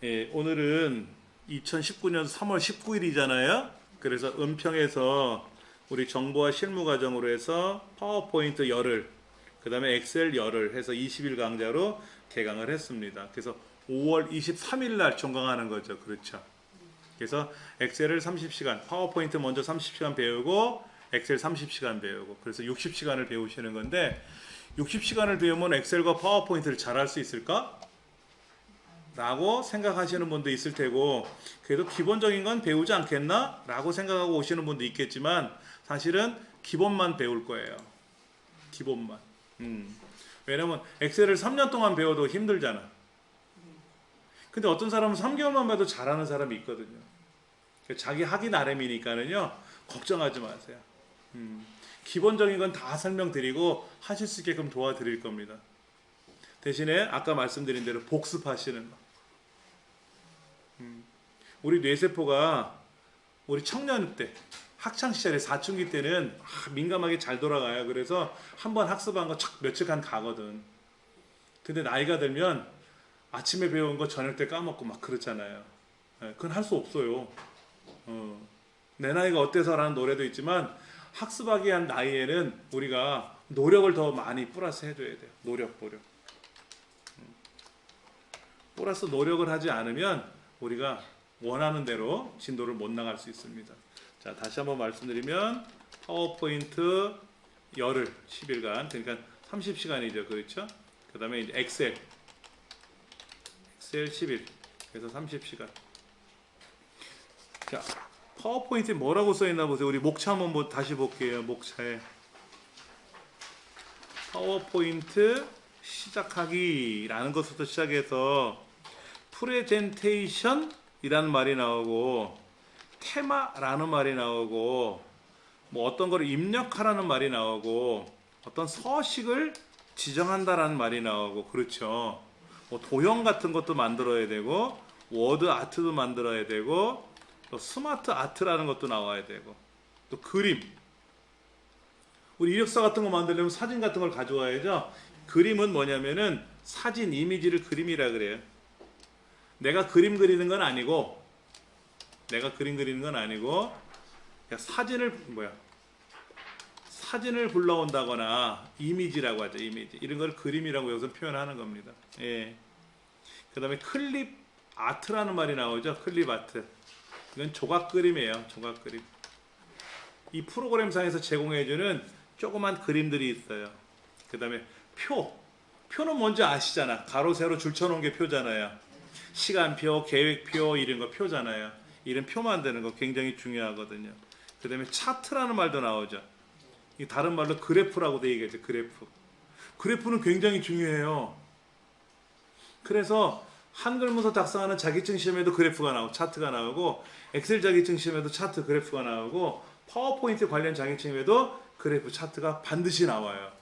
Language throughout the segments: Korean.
예, 오늘은 2019년 3월 19일이잖아요. 그래서 은평에서 우리 정보화 실무 과정으로 해서 파워포인트 열흘, 그 다음에 엑셀 열흘 해서 20일 강좌로 개강을 했습니다. 그래서 5월 23일 날 종강하는 거죠. 그렇죠. 그래서 엑셀을 30시간, 파워포인트 먼저 30시간 배우고 엑셀 30시간 배우고, 그래서 60시간을 배우시는 건데, 60시간을 배우면 엑셀과 파워포인트를 잘할 수 있을까? 라고 생각하시는 분도 있을 테고, 그래도 기본적인 건 배우지 않겠나? 라고 생각하고 오시는 분도 있겠지만, 사실은 기본만 배울 거예요. 기본만. 왜냐면 엑셀을 3년 동안 배워도 힘들잖아. 근데 어떤 사람은 3개월만 배워도 잘하는 사람이 있거든요. 자기 하기 나름이니까는요, 걱정하지 마세요. 기본적인 건 다 설명드리고 하실 수 있게끔 도와드릴 겁니다. 대신에 아까 말씀드린 대로 복습하시는 거. 우리 뇌세포가 우리 청년 때, 학창시절에 사춘기 때는 민감하게 잘 돌아가요. 그래서 한번 학습한 거 며칠간 가거든. 근데 나이가 들면 아침에 배운 거 저녁 때 까먹고 막 그렇잖아요. 그건 할 수 없어요. 내 나이가 어때서라는 노래도 있지만, 학습하기 한 나이에는 우리가 노력을 더 많이 플러스 해줘야 돼요. 노력. 플러스 노력을 하지 않으면 우리가 원하는 대로 진도를 못 나갈 수 있습니다. 자, 다시 한번 말씀드리면 파워포인트 열흘 10일간, 그러니까 30시간이죠. 그렇죠? 그 다음에 이제 엑셀 10일, 그래서 30시간. 자, 파워포인트에 뭐라고 써있나 보세요. 우리 목차 한번 다시 볼게요. 목차에 파워포인트 시작하기 라는 것부터 시작해서 프레젠테이션 이라는 말이 나오고, 테마라는 말이 나오고, 뭐 어떤 거를 입력하라는 말이 나오고, 어떤 서식을 지정한다라는 말이 나오고, 그렇죠. 뭐 도형 같은 것도 만들어야 되고, 워드 아트도 만들어야 되고, 또 스마트 아트라는 것도 나와야 되고, 또 그림. 우리 이력서 같은 거 만들려면 사진 같은 걸 가져와야죠. 그림은 뭐냐면은 사진, 이미지를 그림이라 그래요. 내가 그림 그리는 건 아니고, 사진을 불러온다거나, 이미지라고 하죠. 이미지. 이런 걸 그림이라고 여기서 표현하는 겁니다. 예. 그 다음에 클립 아트라는 말이 나오죠. 클립 아트. 이건 조각 그림이에요. 조각 그림. 이 프로그램상에서 제공해주는 조그만 그림들이 있어요. 그 다음에 표는 뭔지 아시잖아. 가로 세로 줄 쳐놓은 게 표잖아요. 시간표, 계획표 이런 거 표잖아요. 이런 표 만드는 거 굉장히 중요하거든요. 그 다음에 차트라는 말도 나오죠. 다른 말로 그래프라고 돼 얘기하죠. 그래프는 굉장히 중요해요. 그래서 한글 문서 작성하는 자격증 시험에도 그래프가 나오고, 차트가 나오고, 엑셀 자격증 시험에도 차트, 그래프가 나오고, 파워포인트 관련 자격증에도 그래프, 차트가 반드시 나와요.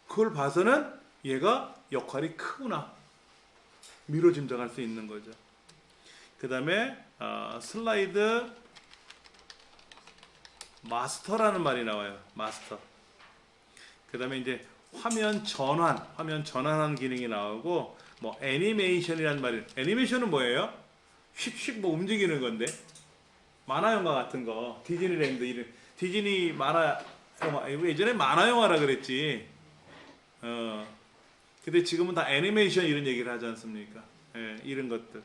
그걸 봐서는 얘가 역할이 크구나, 미뤄 짐작할 수 있는 거죠. 그 다음에 슬라이드 마스터라는 말이 나와요. 마스터. 그 다음에 이제 화면 전환하는 기능이 나오고, 뭐 애니메이션이라는 말이, 애니메이션은 뭐예요? 휙휙 뭐 움직이는 건데, 만화 영화 같은 거, 디즈니랜드 이런, 디즈니 만화 영화, 예전에 만화 영화라 그랬지. 근데 지금은 다 애니메이션 이런 얘기를 하지 않습니까? 예, 이런 것들.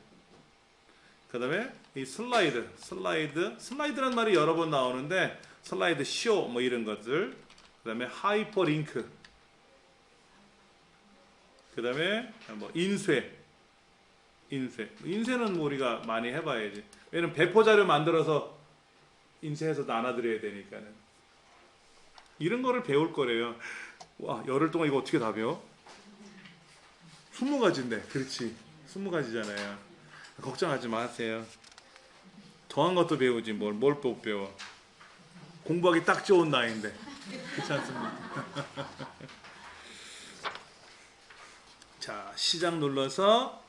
그 다음에 이 슬라이드란 말이 여러 번 나오는데, 슬라이드 쇼 뭐 이런 것들. 그 다음에 하이퍼링크. 그 다음에 뭐 인쇄는 뭐 우리가 많이 해봐야지. 왜냐면 배포 자료 만들어서 인쇄해서 나눠드려야 되니까는. 이런 거를 배울 거래요. 와, 열흘 동안 이거 어떻게 다 배워? 20가지인데, 그렇지. 20가지잖아요. 걱정하지 마세요. 더한 것도 배우지 뭘 못 배워. 공부하기 딱 좋은 나이인데. 그렇지 않습니까? 자, 시작 눌러서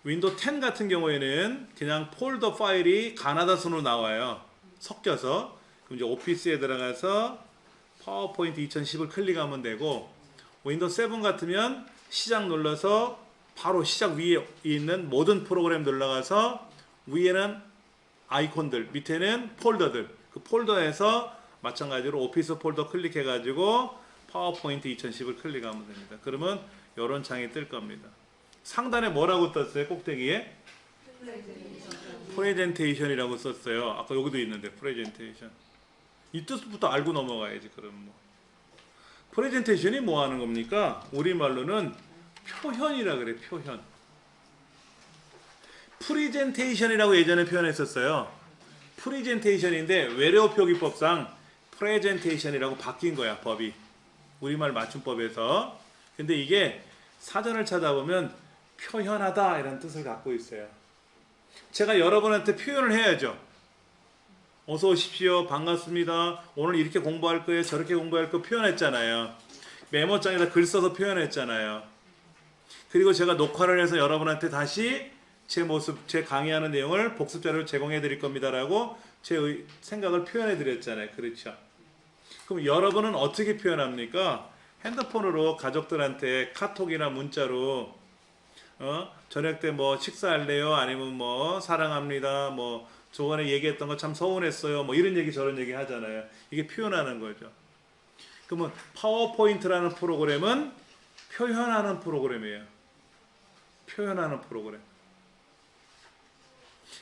윈도우 10 같은 경우에는 그냥 폴더 파일이 가나다 순으로 나와요. 섞여서. 그럼 이제 오피스에 들어가서 파워포인트 2010을 클릭하면 되고, 윈도우 7 같으면 시작 눌러서 바로 시작 위에 있는 모든 프로그램 들어가서 위에는 아이콘들, 밑에는 폴더들. 그 폴더에서 마찬가지로 오피스 폴더 클릭해가지고 파워포인트 2010을 클릭하면 됩니다. 그러면 이런 창이 뜰 겁니다. 상단에 뭐라고 떴어요? 꼭대기에? 프레젠테이션이라고 썼어요. 아까 여기도 있는데 프레젠테이션. 이 뜻부터 알고 넘어가야지. 그럼 뭐 프레젠테이션이 뭐 하는 겁니까? 우리말로는 표현이라 그래. 표현. 프리젠테이션이라고 예전에 표현했었어요. 프리젠테이션인데 외래어 표기법상 프레젠테이션이라고 바뀐 거야. 법이. 우리말 맞춤법에서. 근데 이게 사전을 찾아보면 표현하다 이런 뜻을 갖고 있어요. 제가 여러분한테 표현을 해야죠. 어서 오십시오. 반갑습니다. 오늘 이렇게 공부할 거예요. 저렇게 공부할 거 표현했잖아요. 메모장에다 글 써서 표현했잖아요. 그리고 제가 녹화를 해서 여러분한테 다시 제 모습, 제 강의하는 내용을 복습 자료를 제공해 드릴 겁니다라고 제 생각을 표현해 드렸잖아요. 그렇죠? 그럼 여러분은 어떻게 표현합니까? 핸드폰으로 가족들한테 카톡이나 문자로 저녁 때 뭐 식사할래요? 아니면 뭐 사랑합니다. 뭐 저번에 얘기했던 거 참 서운했어요. 뭐 이런 얘기 저런 얘기 하잖아요. 이게 표현하는 거죠. 그러면 파워포인트라는 프로그램은 표현하는 프로그램이에요. 표현하는 프로그램.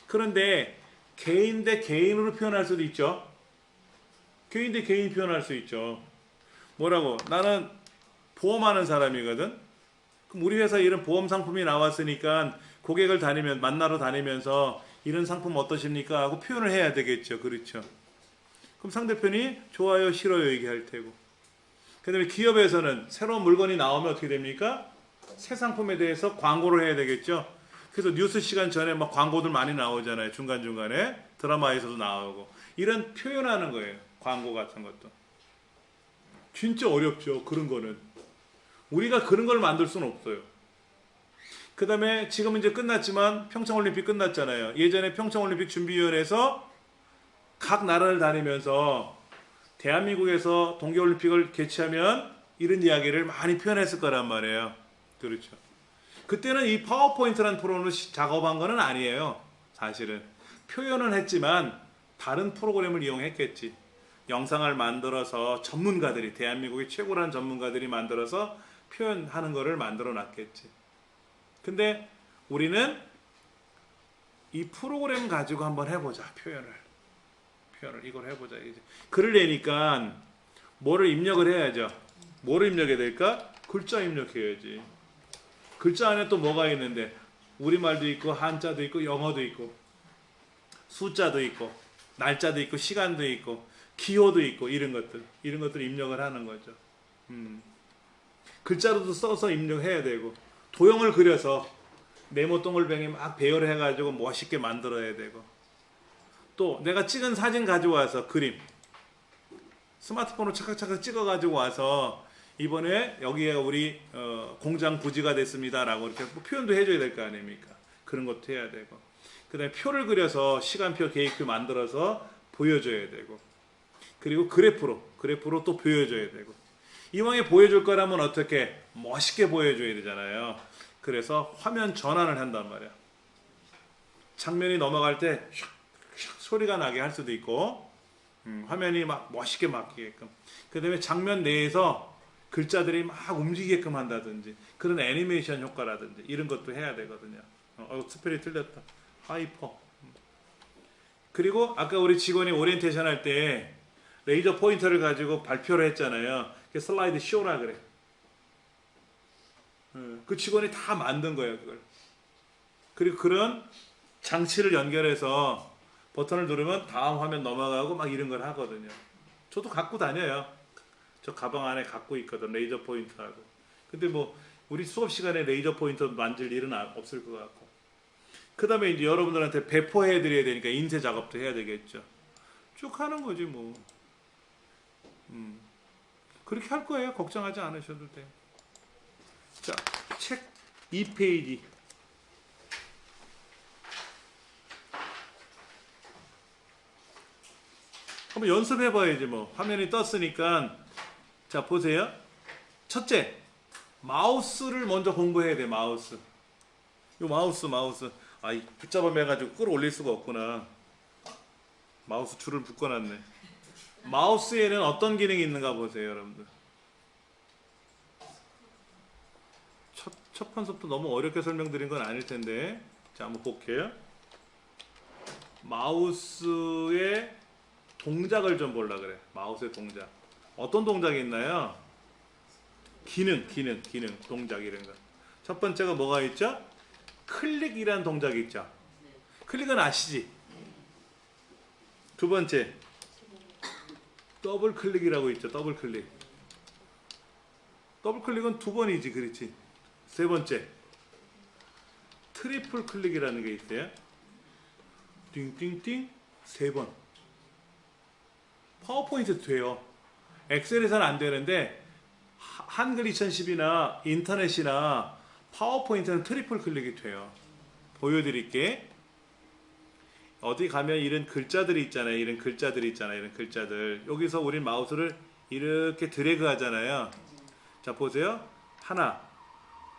그런데 개인 대 개인으로 표현할 수도 있죠. 개인 대 개인 표현할 수 있죠. 뭐라고? 나는 보험하는 사람이거든. 그럼 우리 회사에 이런 보험 상품이 나왔으니까 고객을 만나러 다니면서 이런 상품 어떠십니까? 하고 표현을 해야 되겠죠. 그렇죠. 그럼 상대편이 좋아요, 싫어요 얘기할 테고. 그 다음에 기업에서는 새로운 물건이 나오면 어떻게 됩니까? 새 상품에 대해서 광고를 해야 되겠죠. 그래서 뉴스 시간 전에 막 광고들 많이 나오잖아요. 중간중간에 드라마에서도 나오고. 이런 표현하는 거예요. 광고 같은 것도. 진짜 어렵죠. 그런 거는. 우리가 그런 걸 만들 수는 없어요. 그 다음에 지금은 이제 끝났지만 평창올림픽 끝났잖아요. 예전에 평창올림픽 준비위원회에서 각 나라를 다니면서 대한민국에서 동계올림픽을 개최하면 이런 이야기를 많이 표현했을 거란 말이에요. 그렇죠. 그때는 이 파워포인트라는 프로그램을 작업한 거는 아니에요. 사실은. 표현은 했지만 다른 프로그램을 이용했겠지. 영상을 만들어서 전문가들이, 대한민국의 최고라는 전문가들이 만들어서 표현하는 거를 만들어 놨겠지. 근데 우리는 이 프로그램 가지고 한번 해보자. 표현을 이걸 해보자. 이제 글을 내니까 뭐를 입력을 해야죠. 뭐를 입력해야 될까? 글자 입력해야지. 글자 안에 또 뭐가 있는데 우리말도 있고 한자도 있고 영어도 있고 숫자도 있고 날짜도 있고 시간도 있고 기호도 있고 이런 것들 입력을 하는 거죠. 글자로도 써서 입력해야 되고 도형을 그려서 네모 동글뱅이 막 배열을 해가지고 멋있게 만들어야 되고 또 내가 찍은 사진 가져와서 그림 스마트폰으로 착각착각 찍어가지고 와서 이번에 여기에 우리 공장 부지가 됐습니다 라고 이렇게 뭐 표현도 해줘야 될 거 아닙니까? 그런 것도 해야 되고 그 다음에 표를 그려서 시간표 계획표 만들어서 보여줘야 되고 그리고 그래프로 또 보여줘야 되고 이왕에 보여줄 거라면 어떻게 멋있게 보여줘야 되잖아요. 그래서 화면 전환을 한단 말이야. 장면이 넘어갈 때 슉슉 소리가 나게 할 수도 있고 화면이 막 멋있게 바뀌게끔 그 다음에 장면 내에서 글자들이 막 움직이게끔 한다든지 그런 애니메이션 효과라든지 이런 것도 해야 되거든요. 스펠이 틀렸다. 하이퍼. 그리고 아까 우리 직원이 오리엔테이션 할 때 레이저 포인터를 가지고 발표를 했잖아요. 그 슬라이드 쇼라 그래. 그 직원이 다 만든 거예요, 그걸. 그리고 그런 장치를 연결해서 버튼을 누르면 다음 화면 넘어가고 막 이런 걸 하거든요. 저도 갖고 다녀요. 저 가방 안에 갖고 있거든, 레이저 포인터하고. 근데 뭐 우리 수업 시간에 레이저 포인터 만질 일은 없을 것 같고. 그 다음에 이제 여러분들한테 배포해 드려야 되니까 인쇄 작업도 해야 되겠죠. 쭉 하는 거지 뭐. 그렇게 할 거예요. 걱정하지 않으셔도 돼요. 자, 책 2페이지. 한번 연습해 봐야지 뭐. 화면이 떴으니까 자 보세요. 첫째, 마우스를 먼저 공부해야 돼. 마우스. 요 마우스. 이 붙잡아 매가지고 끌어올릴 수가 없구나. 마우스 줄을 묶어놨네. 마우스에는 어떤 기능이 있는가 보세요, 여러분들. 첫 번부터 너무 어렵게 설명드린 건 아닐 텐데. 자, 한번 볼게요. 마우스의 동작을 좀 보려 그래. 마우스의 동작. 어떤 동작이 있나요? 기능, 동작 이런 거. 첫 번째가 뭐가 있죠? 클릭이란 동작이 있죠. 클릭은 아시지? 두 번째, 더블 클릭이라고 있죠. 더블 클릭. 더블 클릭은 두 번이지, 그렇지? 세 번째, 트리플 클릭이라는 게 있어요. 띵띵띵 세 번. 파워포인트 돼요. 엑셀에서는 안 되는데 한글 2010이나 인터넷이나 파워포인트는 트리플 클릭이 돼요. 보여드릴게. 어디 가면 이런 글자들이 있잖아요. 이런 글자들. 여기서 우린 마우스를 이렇게 드래그 하잖아요. 자, 보세요. 하나.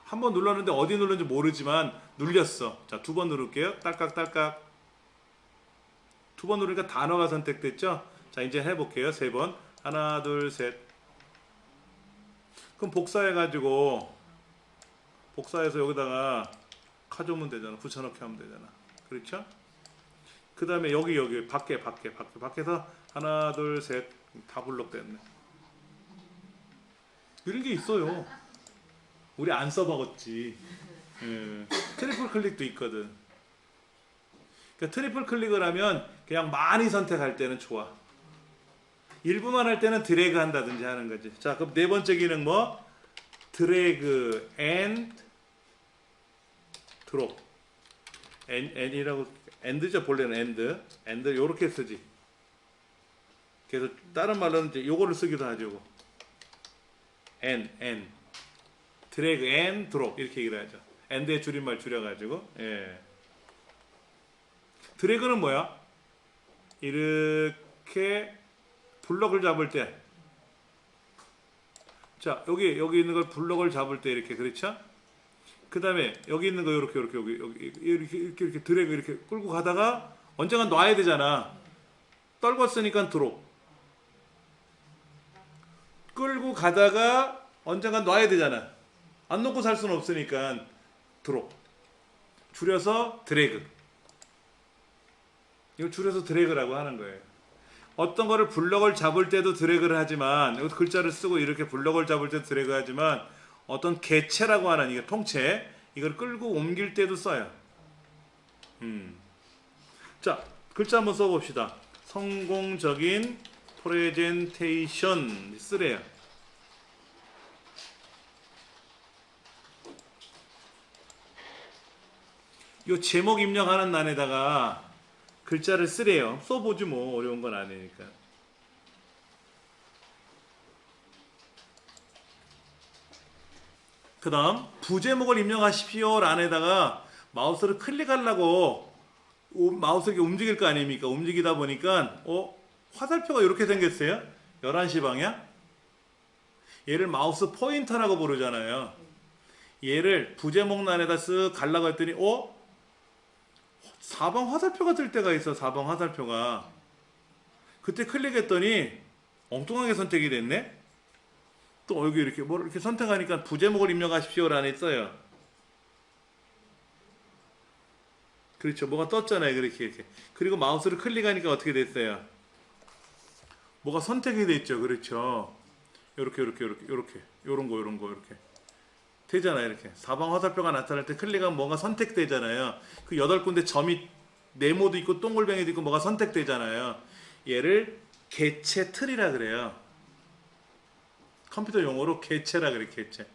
한 번 눌렀는데 어디 눌렀는지 모르지만 눌렸어. 자, 두 번 누를게요. 딸깍딸깍. 두 번 누르니까 단어가 선택됐죠? 자, 이제 해볼게요. 세 번. 하나, 둘, 셋. 그럼 복사해가지고, 복사해서 여기다가 가져오면 되잖아. 붙여넣기 하면 되잖아. 그렇죠? 그 다음에 여기, 밖에서 하나, 둘, 셋. 다 블록됐네. 이런 게 있어요. 우리 안 써먹었지. 예. 트리플 클릭도 있거든. 그러니까 트리플 클릭을 하면 그냥 많이 선택할 때는 좋아. 일부만 할 때는 드래그 한다든지 하는 거지. 자, 그럼 네 번째 기능 뭐? 드래그 앤 드롭. N이라고, 엔드죠, 본래는 엔드 요렇게 쓰지. 그래서 다른 말로는 이제 요거를 쓰기도 하죠. 드래그 앤 드롭 이렇게 얘기를 하죠. 엔드의 줄임말 줄여가지고. 예. 드래그는 뭐야? 이렇게 블럭을 잡을 때, 자, 여기 있는 걸 블럭을 잡을 때 이렇게, 그렇죠? 그 다음에 여기 있는 거 이렇게 드래그 이렇게 끌고 가다가 언젠간 놔야 되잖아. 떨궜으니까 드롭. 끌고 가다가 언젠간 놔야 되잖아. 안 놓고 살 수는 없으니까 드롭. 줄여서 드래그. 이걸 줄여서 드래그라고 하는 거예요. 어떤 거를 블럭을 잡을 때도 드래그를 하지만, 여기 글자를 쓰고 이렇게 블럭을 잡을 때도 드래그 하지만, 어떤 개체라고 하는, 이게 통째, 이걸 끌고 옮길 때도 써요. 자, 글자 한번 써봅시다. 성공적인 프레젠테이션 쓰래요. 요 제목 입력하는 난에다가 글자를 쓰래요. 써보지 뭐, 어려운 건 아니니까. 그 다음 부제목을 입력하십시오 란에다가 마우스를 클릭하려고 마우스가 움직일 거 아닙니까? 움직이다 보니까 화살표가 이렇게 생겼어요. 11시 방향. 얘를 마우스 포인터라고 부르잖아요. 얘를 부제목 란에다 쓱 가려고 했더니 4번 화살표가 뜰 때가 있어. 4번 화살표가. 그때 클릭했더니 엉뚱하게 선택이 됐네. 또 여기 이렇게 뭘 이렇게 선택하니까 부제목을 입력하십시오라는 있어요. 그렇죠. 뭐가 떴잖아요. 이렇게. 그리고 마우스를 클릭하니까 어떻게 됐어요? 뭐가 선택이 됐죠. 그렇죠. 요렇게 요런 거 이렇게 되잖아요. 이렇게 4번 화살표가 나타날 때 클릭하면 뭔가 선택되잖아요. 그 8군데 점이 네모도 있고 동글뱅이도 있고 뭐가 선택되잖아요. 얘를 개체 틀이라 그래요. 컴퓨터 용어로 개체라 그래. 개체.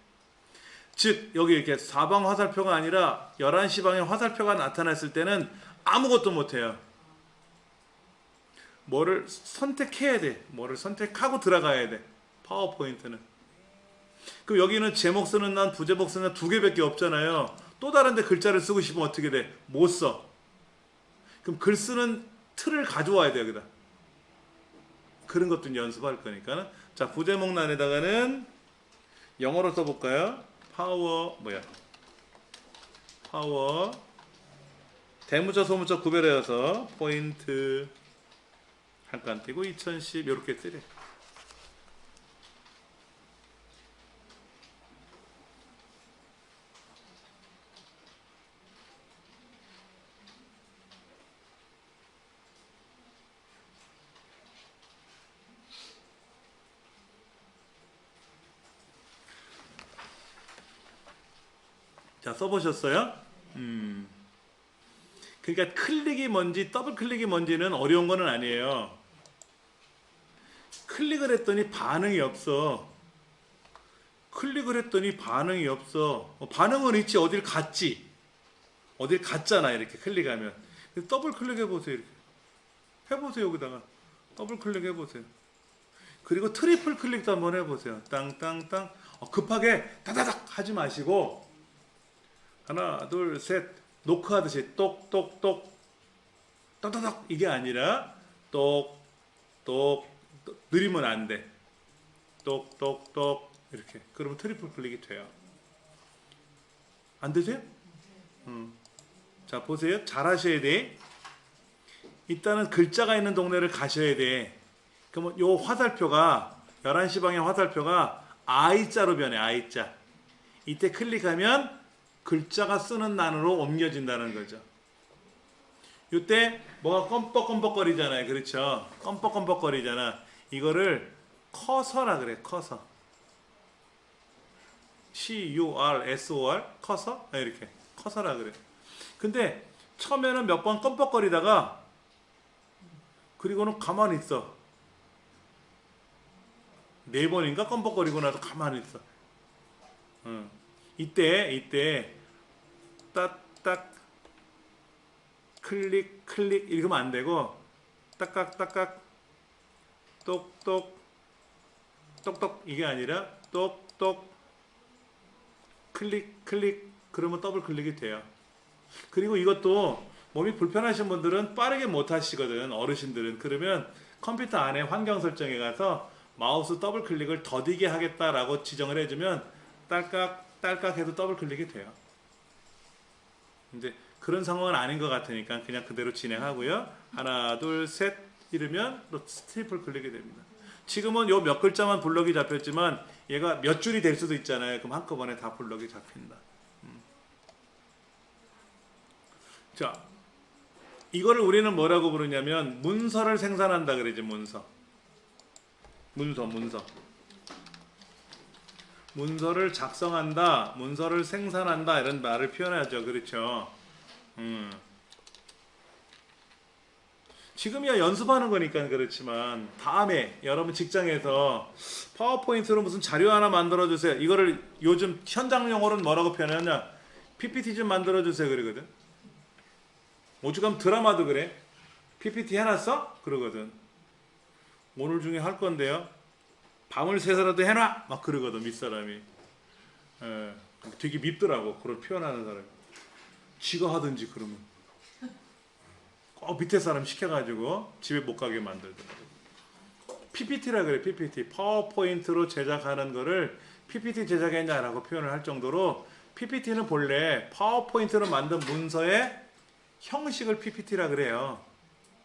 즉 여기 이렇게 4방 화살표가 아니라 11시 방에 화살표가 나타났을 때는 아무것도 못해요. 뭐를 선택해야 돼. 뭐를 선택하고 들어가야 돼. 파워포인트는. 그럼 여기는 제목 쓰는 난, 부제목 쓰는 난 두 개밖에 없잖아요. 또 다른데 글자를 쓰고 싶으면 어떻게 돼? 못 써. 그럼 글 쓰는 틀을 가져와야 돼. 여기다. 그런 것도 연습할 거니까. 자, 부제목란에다가는 영어로 써볼까요? 파워 대문자 소문자 구별해서 포인트 한 칸 띄고 2010 이렇게 뜨래. 자, 써보셨어요? 그러니까 클릭이 뭔지 더블 클릭이 뭔지는 어려운 거는 아니에요. 클릭을 했더니 반응이 없어. 클릭을 했더니 반응이 없어. 반응은 있지. 어딜 갔지. 어딜 갔잖아. 이렇게 클릭하면. 더블 클릭해보세요. 이렇게. 해보세요. 여기다가. 더블 클릭해보세요. 그리고 트리플 클릭도 한번 해보세요. 땅땅땅. 급하게 다다닥 하지 마시고 하나 둘 셋 노크하듯이 똑똑똑 따다닥 이게 아니라 똑똑 느리면 안 돼. 똑똑똑 이렇게. 그러면 트리플 클릭이 돼요. 안 되세요? 자, 보세요. 잘 하셔야 돼. 일단은 글자가 있는 동네를 가셔야 돼. 그러면 요 화살표가 11시 방향 화살표가 I자로 변해. I자. 이때 클릭하면 글자가 쓰는 난으로 옮겨진다는 거죠. 이때 뭐가 껌뻑껌뻑거리잖아요. 그렇죠? 껌뻑껌뻑거리잖아. 이거를 커서라 그래. 커서. C-U-R-S-O-R 커서? 이렇게. 커서라 그래. 근데 처음에는 몇 번 껌뻑거리다가 그리고는 가만히 있어. 4번인가 껌뻑거리고 나서 가만히 있어. 이때 딱딱 클릭 이러면 안 되고 딱깍 똑똑 똑똑 이게 아니라 똑똑 클릭 그러면 더블 클릭이 돼요. 그리고 이것도 몸이 불편하신 분들은 빠르게 못 하시거든. 어르신들은. 그러면 컴퓨터 안에 환경 설정에 가서 마우스 더블 클릭을 더디게 하겠다라고 지정을 해주면 딸깍 해도 더블 클릭이 돼요. 근데 그런 상황은 아닌 것 같으니까 그냥 그대로 진행하고요. 하나 둘 셋 이러면 또 트리플 클릭이 됩니다. 지금은 요 몇 글자만 블럭이 잡혔지만 얘가 몇 줄이 될 수도 있잖아요. 그럼 한꺼번에 다 블럭이 잡힌다. 자, 이거를 우리는 뭐라고 부르냐면 문서를 생산한다 그러지. 문서를 작성한다, 문서를 생산한다 이런 말을 표현하죠. 그렇죠? 지금이야 연습하는 거니까 그렇지만 다음에 여러분 직장에서 파워포인트로 무슨 자료 하나 만들어 주세요. 이거를 요즘 현장 용어로는 뭐라고 표현하냐? PPT 좀 만들어 주세요 그러거든. 오죽하면 드라마도 그래. PPT 해놨어? 그러거든. 오늘 중에 할 건데요. 밤을 새서라도 해놔! 막 그러거든, 밑사람이. 되게 밉더라고, 그걸 표현하는 사람이. 지가 하든지, 그러면. 꼭 밑에 사람 시켜가지고 집에 못 가게 만들더라고. PPT라 그래, PPT. 파워포인트로 제작하는 거를 PPT 제작했냐라고 표현을 할 정도로 PPT는 본래 파워포인트로 만든 문서의 형식을 PPT라 그래요.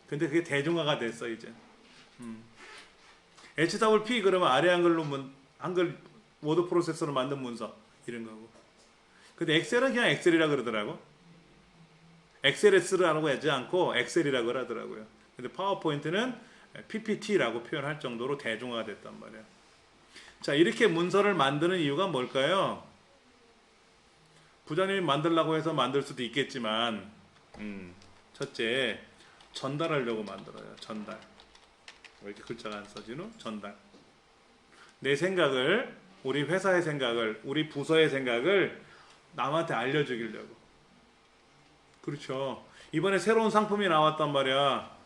근데 그게 대중화가 됐어, 이제. HWP 그러면 아래 한글 워드 프로세서로 만든 문서 이런 거고. 근데 엑셀은 그냥 엑셀이라 그러더라고. XLS라고 하지 않고 엑셀이라고 하더라고요. 근데 파워포인트는 PPT라고 표현할 정도로 대중화가 됐단 말이에요. 자, 이렇게 문서를 만드는 이유가 뭘까요? 부장님이 만들라고 해서 만들 수도 있겠지만 첫째, 전달하려고 만들어요. 전달. 왜 이렇게 글자가 안 써지노? 전달. 내 생각을, 우리 회사의 생각을, 우리 부서의 생각을 남한테 알려주기려고. 그렇죠. 이번에 새로운 상품이 나왔단 말이야.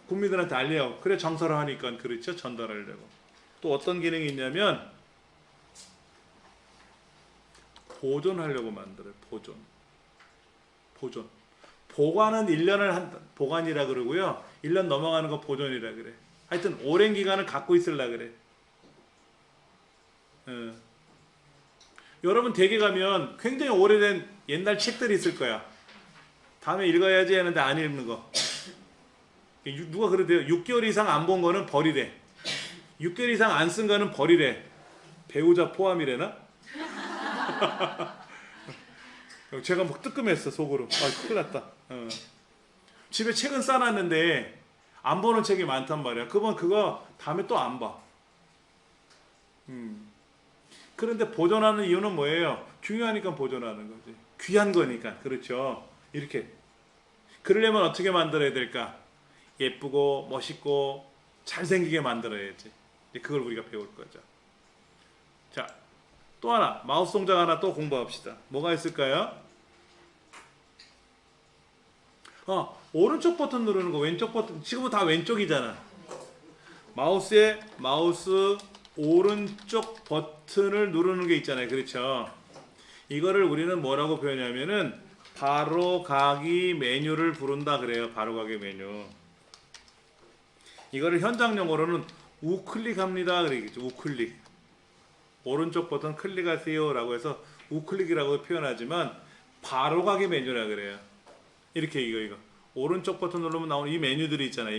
국민들한테 알려. 그래 정서를 하니까 그렇죠. 전달하려고. 또 어떤 기능이 있냐면 보존하려고 만들어요. 보존. 보관은 1년을 한다. 보관이라 그러고요. 1년 넘어가는 거 보존이라 그래. 하여튼 오랜 기간을 갖고 있으려 그래. 여러분 댁에 가면 굉장히 오래된 옛날 책들이 있을 거야. 다음에 읽어야지 하는데 안 읽는 거. 누가 그러대요. 6개월 이상 안 본 거는 버리래. 6개월 이상 안 쓴 거는 버리래. 배우자 포함이래나? 제가 막 뜨끔했어 속으로. 아, 큰일 났다. 집에 책은 쌓아놨는데 안 보는 책이 많단 말이야. 그건 그거 다음에 또 안 봐. 그런데 보존하는 이유는 뭐예요? 중요하니까 보존하는 거지. 귀한 거니까. 그렇죠. 이렇게. 그러려면 어떻게 만들어야 될까? 예쁘고 멋있고 잘생기게 만들어야지. 그걸 우리가 배울 거죠. 자, 또 하나. 마우스 동작 하나 또 공부합시다. 뭐가 있을까요? 오른쪽 버튼 누르는 거, 왼쪽 버튼. 지금은 다 왼쪽이잖아. 마우스 오른쪽 버튼을 누르는 게 있잖아요. 그렇죠? 이거를 우리는 뭐라고 표현하냐면은 바로 가기 메뉴를 부른다 그래요. 바로 가기 메뉴. 이거를 현장 용어로는 우클릭합니다 그러겠죠. 우클릭. 오른쪽 버튼 클릭하세요 라고 해서 우클릭이라고 표현하지만 바로 가기 메뉴라 그래요. 이렇게 이거 오른쪽 버튼 누르면 나오는 이 메뉴들이 있잖아요.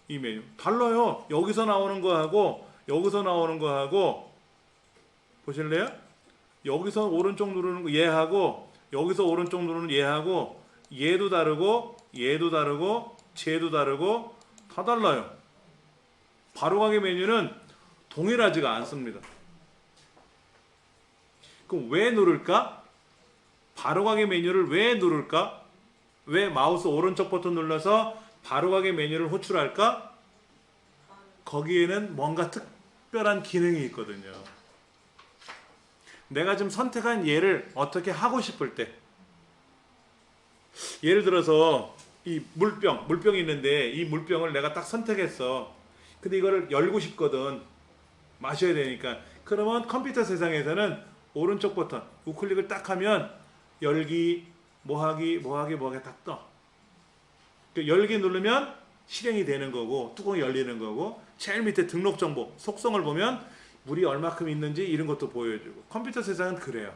이 메뉴 달라요. 여기서 나오는 거하고 여기서 나오는 거하고 보실래요? 여기서 오른쪽 누르는 거 얘하고 여기서 오른쪽 누르는 얘하고 얘도 다르고 얘도 다르고 쟤도 다르고 다 달라요. 바로가기 메뉴는 동일하지가 않습니다. 그럼 왜 누를까? 바로가기 메뉴를 왜 누를까? 왜 마우스 오른쪽 버튼 눌러서 바로가기 메뉴를 호출할까? 거기에는 뭔가 특별한 기능이 있거든요. 내가 지금 선택한 얘를 어떻게 하고 싶을 때, 예를 들어서 이 물병이 있는데 이 물병을 내가 딱 선택했어. 근데 이거를 열고 싶거든. 마셔야 되니까. 그러면 컴퓨터 세상에서는 오른쪽 버튼 우클릭을 딱 하면 열기, 뭐하기 딱 떠. 열기 누르면 실행이 되는 거고 뚜껑이 열리는 거고 제일 밑에 등록 정보, 속성을 보면 물이 얼마큼 있는지 이런 것도 보여주고. 컴퓨터 세상은 그래요.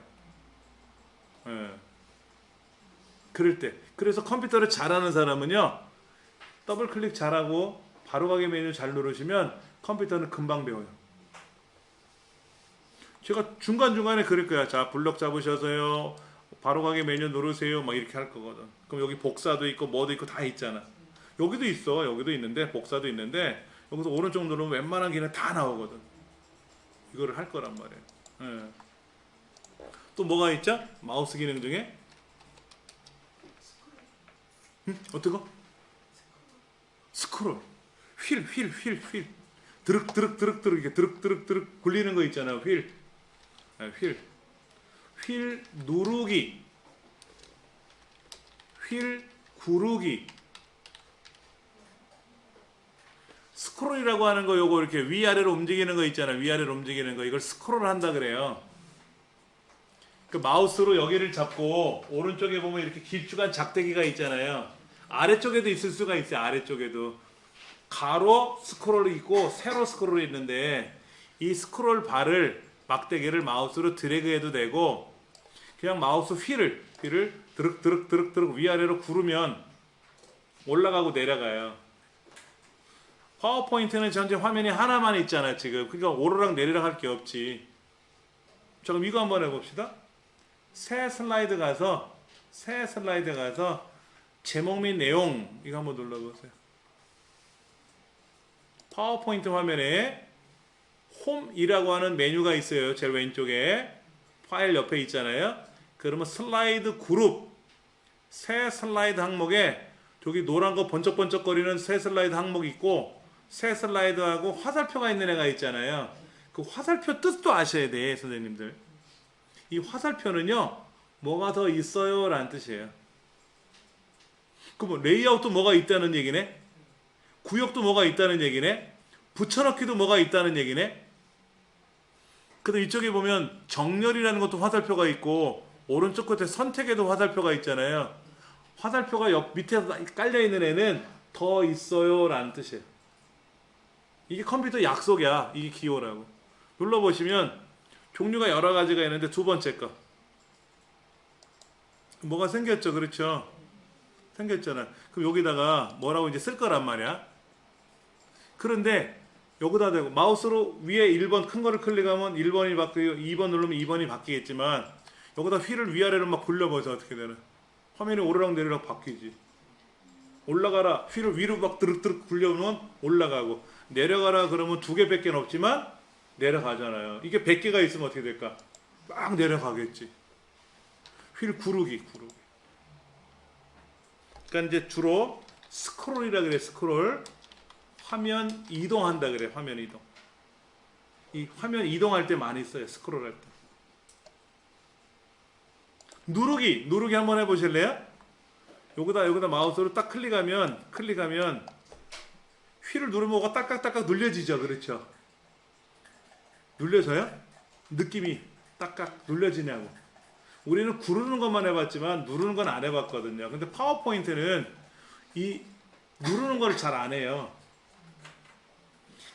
그럴 때. 그래서 컴퓨터를 잘하는 사람은요, 더블 클릭 잘하고 바로가기 메뉴 잘 누르시면 컴퓨터는 금방 배워요. 제가 중간중간에 그럴 거야. 자, 블럭 잡으셔서요, 바로가기 메뉴 누르세요, 막 이렇게 할 거거든. 그럼 여기 복사도 있고 뭐도 있고 다 있잖아. 여기도 있어. 여기도 있는데, 복사도 있는데, 여기서 오른쪽 누르면 웬만한 기능 다 나오거든. 이거를 할 거란 말이에요. 또 뭐가 있죠? 마우스 기능 중에? 어떤 거? 스크롤. 휠. 드륵 이렇게 드륵 굴리는 거 있잖아요. 휠 누르기. 휠 구르기. 스크롤이라고 하는 거 요거 이렇게 위아래로 움직이는 거 있잖아요. 위아래로 움직이는 거. 이걸 스크롤 한다 그래요. 그 마우스로 여기를 잡고 오른쪽에 보면 이렇게 길쭉한 작대기가 있잖아요. 아래쪽에도 있을 수가 있어요. 아래쪽에도 가로 스크롤이 있고 세로 스크롤이 있는데 이 스크롤 바를 막대기를 마우스로 드래그해도 되고 그냥 마우스 휠을 드륵 위아래로 구르면 올라가고 내려가요. 파워포인트는 전체 화면이 하나만 있잖아요. 지금 그러니까 오르락 내리락 할 게 없지. 자, 그럼 이거 한번 해봅시다. 새 슬라이드 가서 제목 및 내용 이거 한번 눌러보세요. 파워포인트 화면에 홈이라고 하는 메뉴가 있어요. 제일 왼쪽에 파일 옆에 있잖아요. 그러면 슬라이드 그룹 새 슬라이드 항목에 저기 노란 거 번쩍번쩍거리는 새 슬라이드 항목이 있고 새 슬라이드하고 화살표가 있는 애가 있잖아요. 그 화살표 뜻도 아셔야 돼, 선생님들. 이 화살표는요, 뭐가 더 있어요? 라는 뜻이에요. 그럼 레이아웃도 뭐가 있다는 얘기네? 구역도 뭐가 있다는 얘기네? 붙여넣기도 뭐가 있다는 얘기네? 근데 이쪽에 보면 정렬이라는 것도 화살표가 있고 오른쪽 끝에 선택에도 화살표가 있잖아요. 화살표가 옆 밑에 깔려있는 애는 더 있어요 라는 뜻이에요. 이게 컴퓨터 약속이야. 이게 기호라고. 눌러보시면 종류가 여러 가지가 있는데 두 번째 거. 뭐가 생겼죠? 그렇죠? 생겼잖아. 그럼 여기다가 뭐라고 이제 쓸 거란 말이야. 그런데 여기다 대고 마우스로 위에 1번 큰 거를 클릭하면 1번이 바뀌고 2번 누르면 2번이 바뀌겠지만 여기다 휠을 위아래로 막 굴려보자. 어떻게 되나? 화면이 오르락 내리락 바뀌지. 올라가라. 휠을 위로 막 드륵드륵 굴려놓으면 올라가고 내려가라 그러면 두 개밖에 없지만 내려가잖아요. 이게 100개가 있으면 어떻게 될까? 막 내려가겠지. 휠 구르기. 그러니까 이제 주로 스크롤이라 그래. 스크롤. 화면 이동한다 그래. 화면 이동. 이 화면 이동할 때 많이 써요. 스크롤할 때. 누르기 한번 해보실래요? 여기다 마우스로 딱 클릭하면 휠을 누르면 뭐가 딱딱딱딱 눌려지죠. 그렇죠? 눌려져요? 느낌이 딱딱 눌려지냐고. 우리는 구르는 것만 해봤지만 누르는 건 안 해봤거든요. 근데 파워포인트는 이 누르는 걸 잘 안 해요.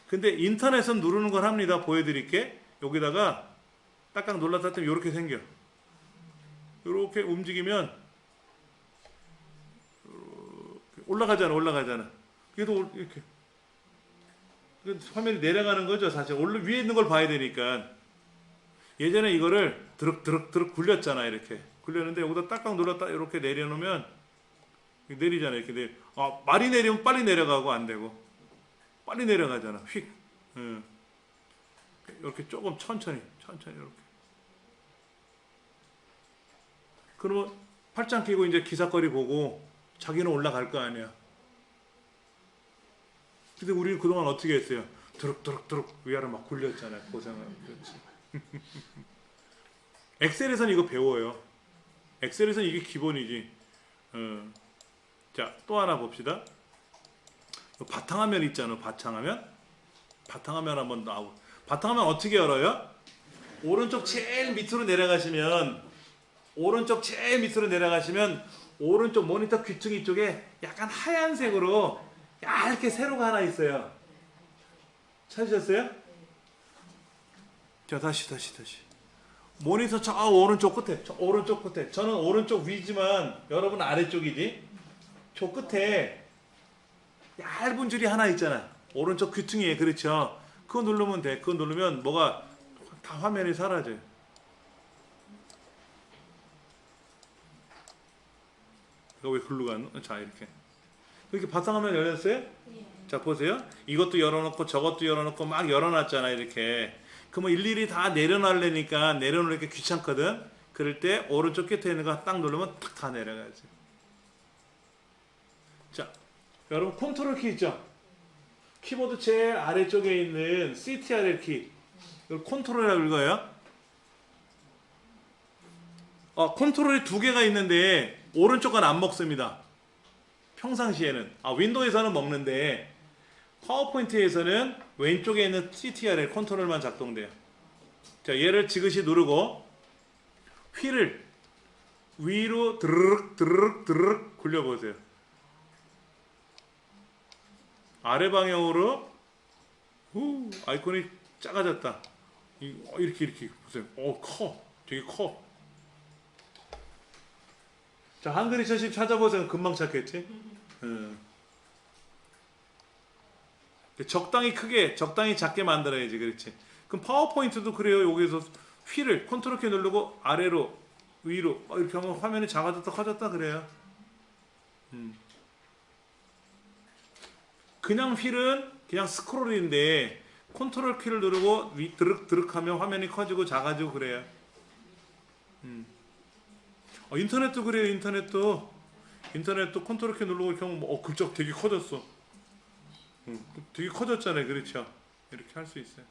근데 인터넷은 누르는 걸 합니다. 보여드릴게. 여기다가 딱딱 눌렀다 때문에 이렇게 생겨. 이렇게 움직이면 올라가잖아. 그래도 이렇게 화면이 내려가는 거죠. 사실 위에 있는 걸 봐야 되니까. 예전에 이거를 드륵 굴렸잖아. 이렇게 굴렸는데 여기다 딱딱 눌렀다 이렇게 내려놓으면 내리잖아. 이렇게 말이 내리면 빨리 내려가고 안 되고 빨리 내려가잖아. 휙. 이렇게 조금 천천히 이렇게. 그러면 팔짱 끼고 이제 기사거리 보고 자기는 올라갈 거 아니야. 근데 우리는 그동안 어떻게 했어요? 드륵 위아래 막 굴렸잖아요. 고생을. 그렇지. 엑셀에서는 이거 배워요. 엑셀에서는 이게 기본이지. 자, 또 하나 봅시다. 바탕화면 있잖아. 바탕화면 한번 나오고. 바탕화면 어떻게 열어요? 오른쪽 제일 밑으로 내려가시면 오른쪽 모니터 귀퉁이 쪽에 약간 하얀색으로 얇게 세로가 하나 있어요. 찾으셨어요? 자, 다시. 모니터 저 오른쪽 끝에. 저는 오른쪽 위지만 여러분 아래쪽이지. 저 끝에 얇은 줄이 하나 있잖아. 오른쪽 귀퉁이에. 그렇죠. 그거 누르면 돼. 그거 누르면 뭐가 다 화면이 사라져요. 이거 왜 글로 갔노? 자, 이렇게 바탕화면 열렸어요? 네. 자, 보세요. 이것도 열어놓고 저것도 열어놓고 막 열어놨잖아. 이렇게. 그러면 일일이 다 내려놓으려니까 내려놓으니까 귀찮거든. 그럴 때 오른쪽 끝에 있는 거 딱 누르면 탁 다 내려가지. 자, 여러분 컨트롤 키 있죠? 키보드 제일 아래쪽에 있는 CTRL 키. 이걸 컨트롤이라고 읽어요. 컨트롤이 두 개가 있는데 오른쪽은 안 먹습니다. 평상시에는. 윈도우에서는 먹는데 파워포인트에서는 왼쪽에 있는 CTRL 컨트롤만 작동돼요. 자, 얘를 지그시 누르고 휠을 위로 드르륵 굴려보세요. 아래 방향으로 아이콘이 작아졌다. 이렇게 보세요. 커. 되게 커. 자, 한글이 처신 찾아보세요. 금방 찾겠지? 적당히 크게, 적당히 작게 만들어야지. 그렇지? 그럼 파워포인트도 그래요. 여기서 휠을 컨트롤 키 누르고 아래로, 위로 이렇게 하면 화면이 작아졌다 커졌다 그래요. 그냥 휠은 그냥 스크롤인데 컨트롤 키를 누르고 드륵 하면 화면이 커지고 작아지고 그래요. 인터넷도 그래요. 인터넷도 컨트롤 키 누르고 이렇게 하면 글자 되게 커졌어. 되게 커졌잖아요. 그렇죠? 이렇게 할 수 있어요.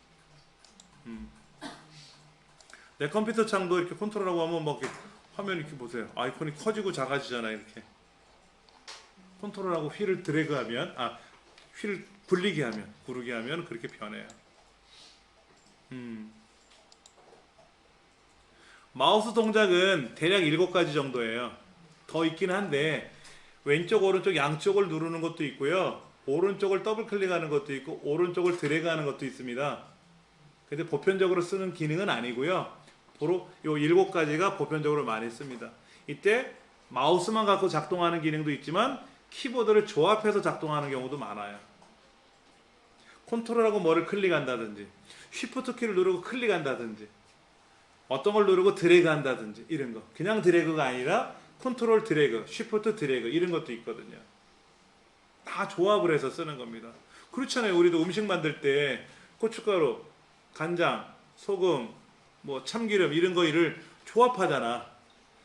내 컴퓨터 창도 이렇게 컨트롤하고 하면 막 이렇게 화면 이렇게 보세요. 아이콘이 커지고 작아지잖아요. 이렇게 컨트롤하고 휠을 드래그하면 휠을 굴리게 하면 구르게 하면 그렇게 변해요. 마우스 동작은 대략 7가지 정도예요. 더 있긴 한데 왼쪽 오른쪽 양쪽을 누르는 것도 있고요. 오른쪽을 더블 클릭하는 것도 있고 오른쪽을 드래그하는 것도 있습니다. 근데 보편적으로 쓰는 기능은 아니고요. 바로 요 7가지가 보편적으로 많이 씁니다. 이때 마우스만 갖고 작동하는 기능도 있지만 키보드를 조합해서 작동하는 경우도 많아요. 컨트롤하고 뭐를 클릭한다든지 쉬프트 키를 누르고 클릭한다든지 어떤 걸 누르고 드래그 한다든지 이런 거. 그냥 드래그가 아니라 컨트롤 드래그, 쉬프트 드래그 이런 것도 있거든요. 다 조합을 해서 쓰는 겁니다. 그렇잖아요. 우리도 음식 만들 때 고춧가루, 간장, 소금, 뭐 참기름 이런 거를 조합하잖아.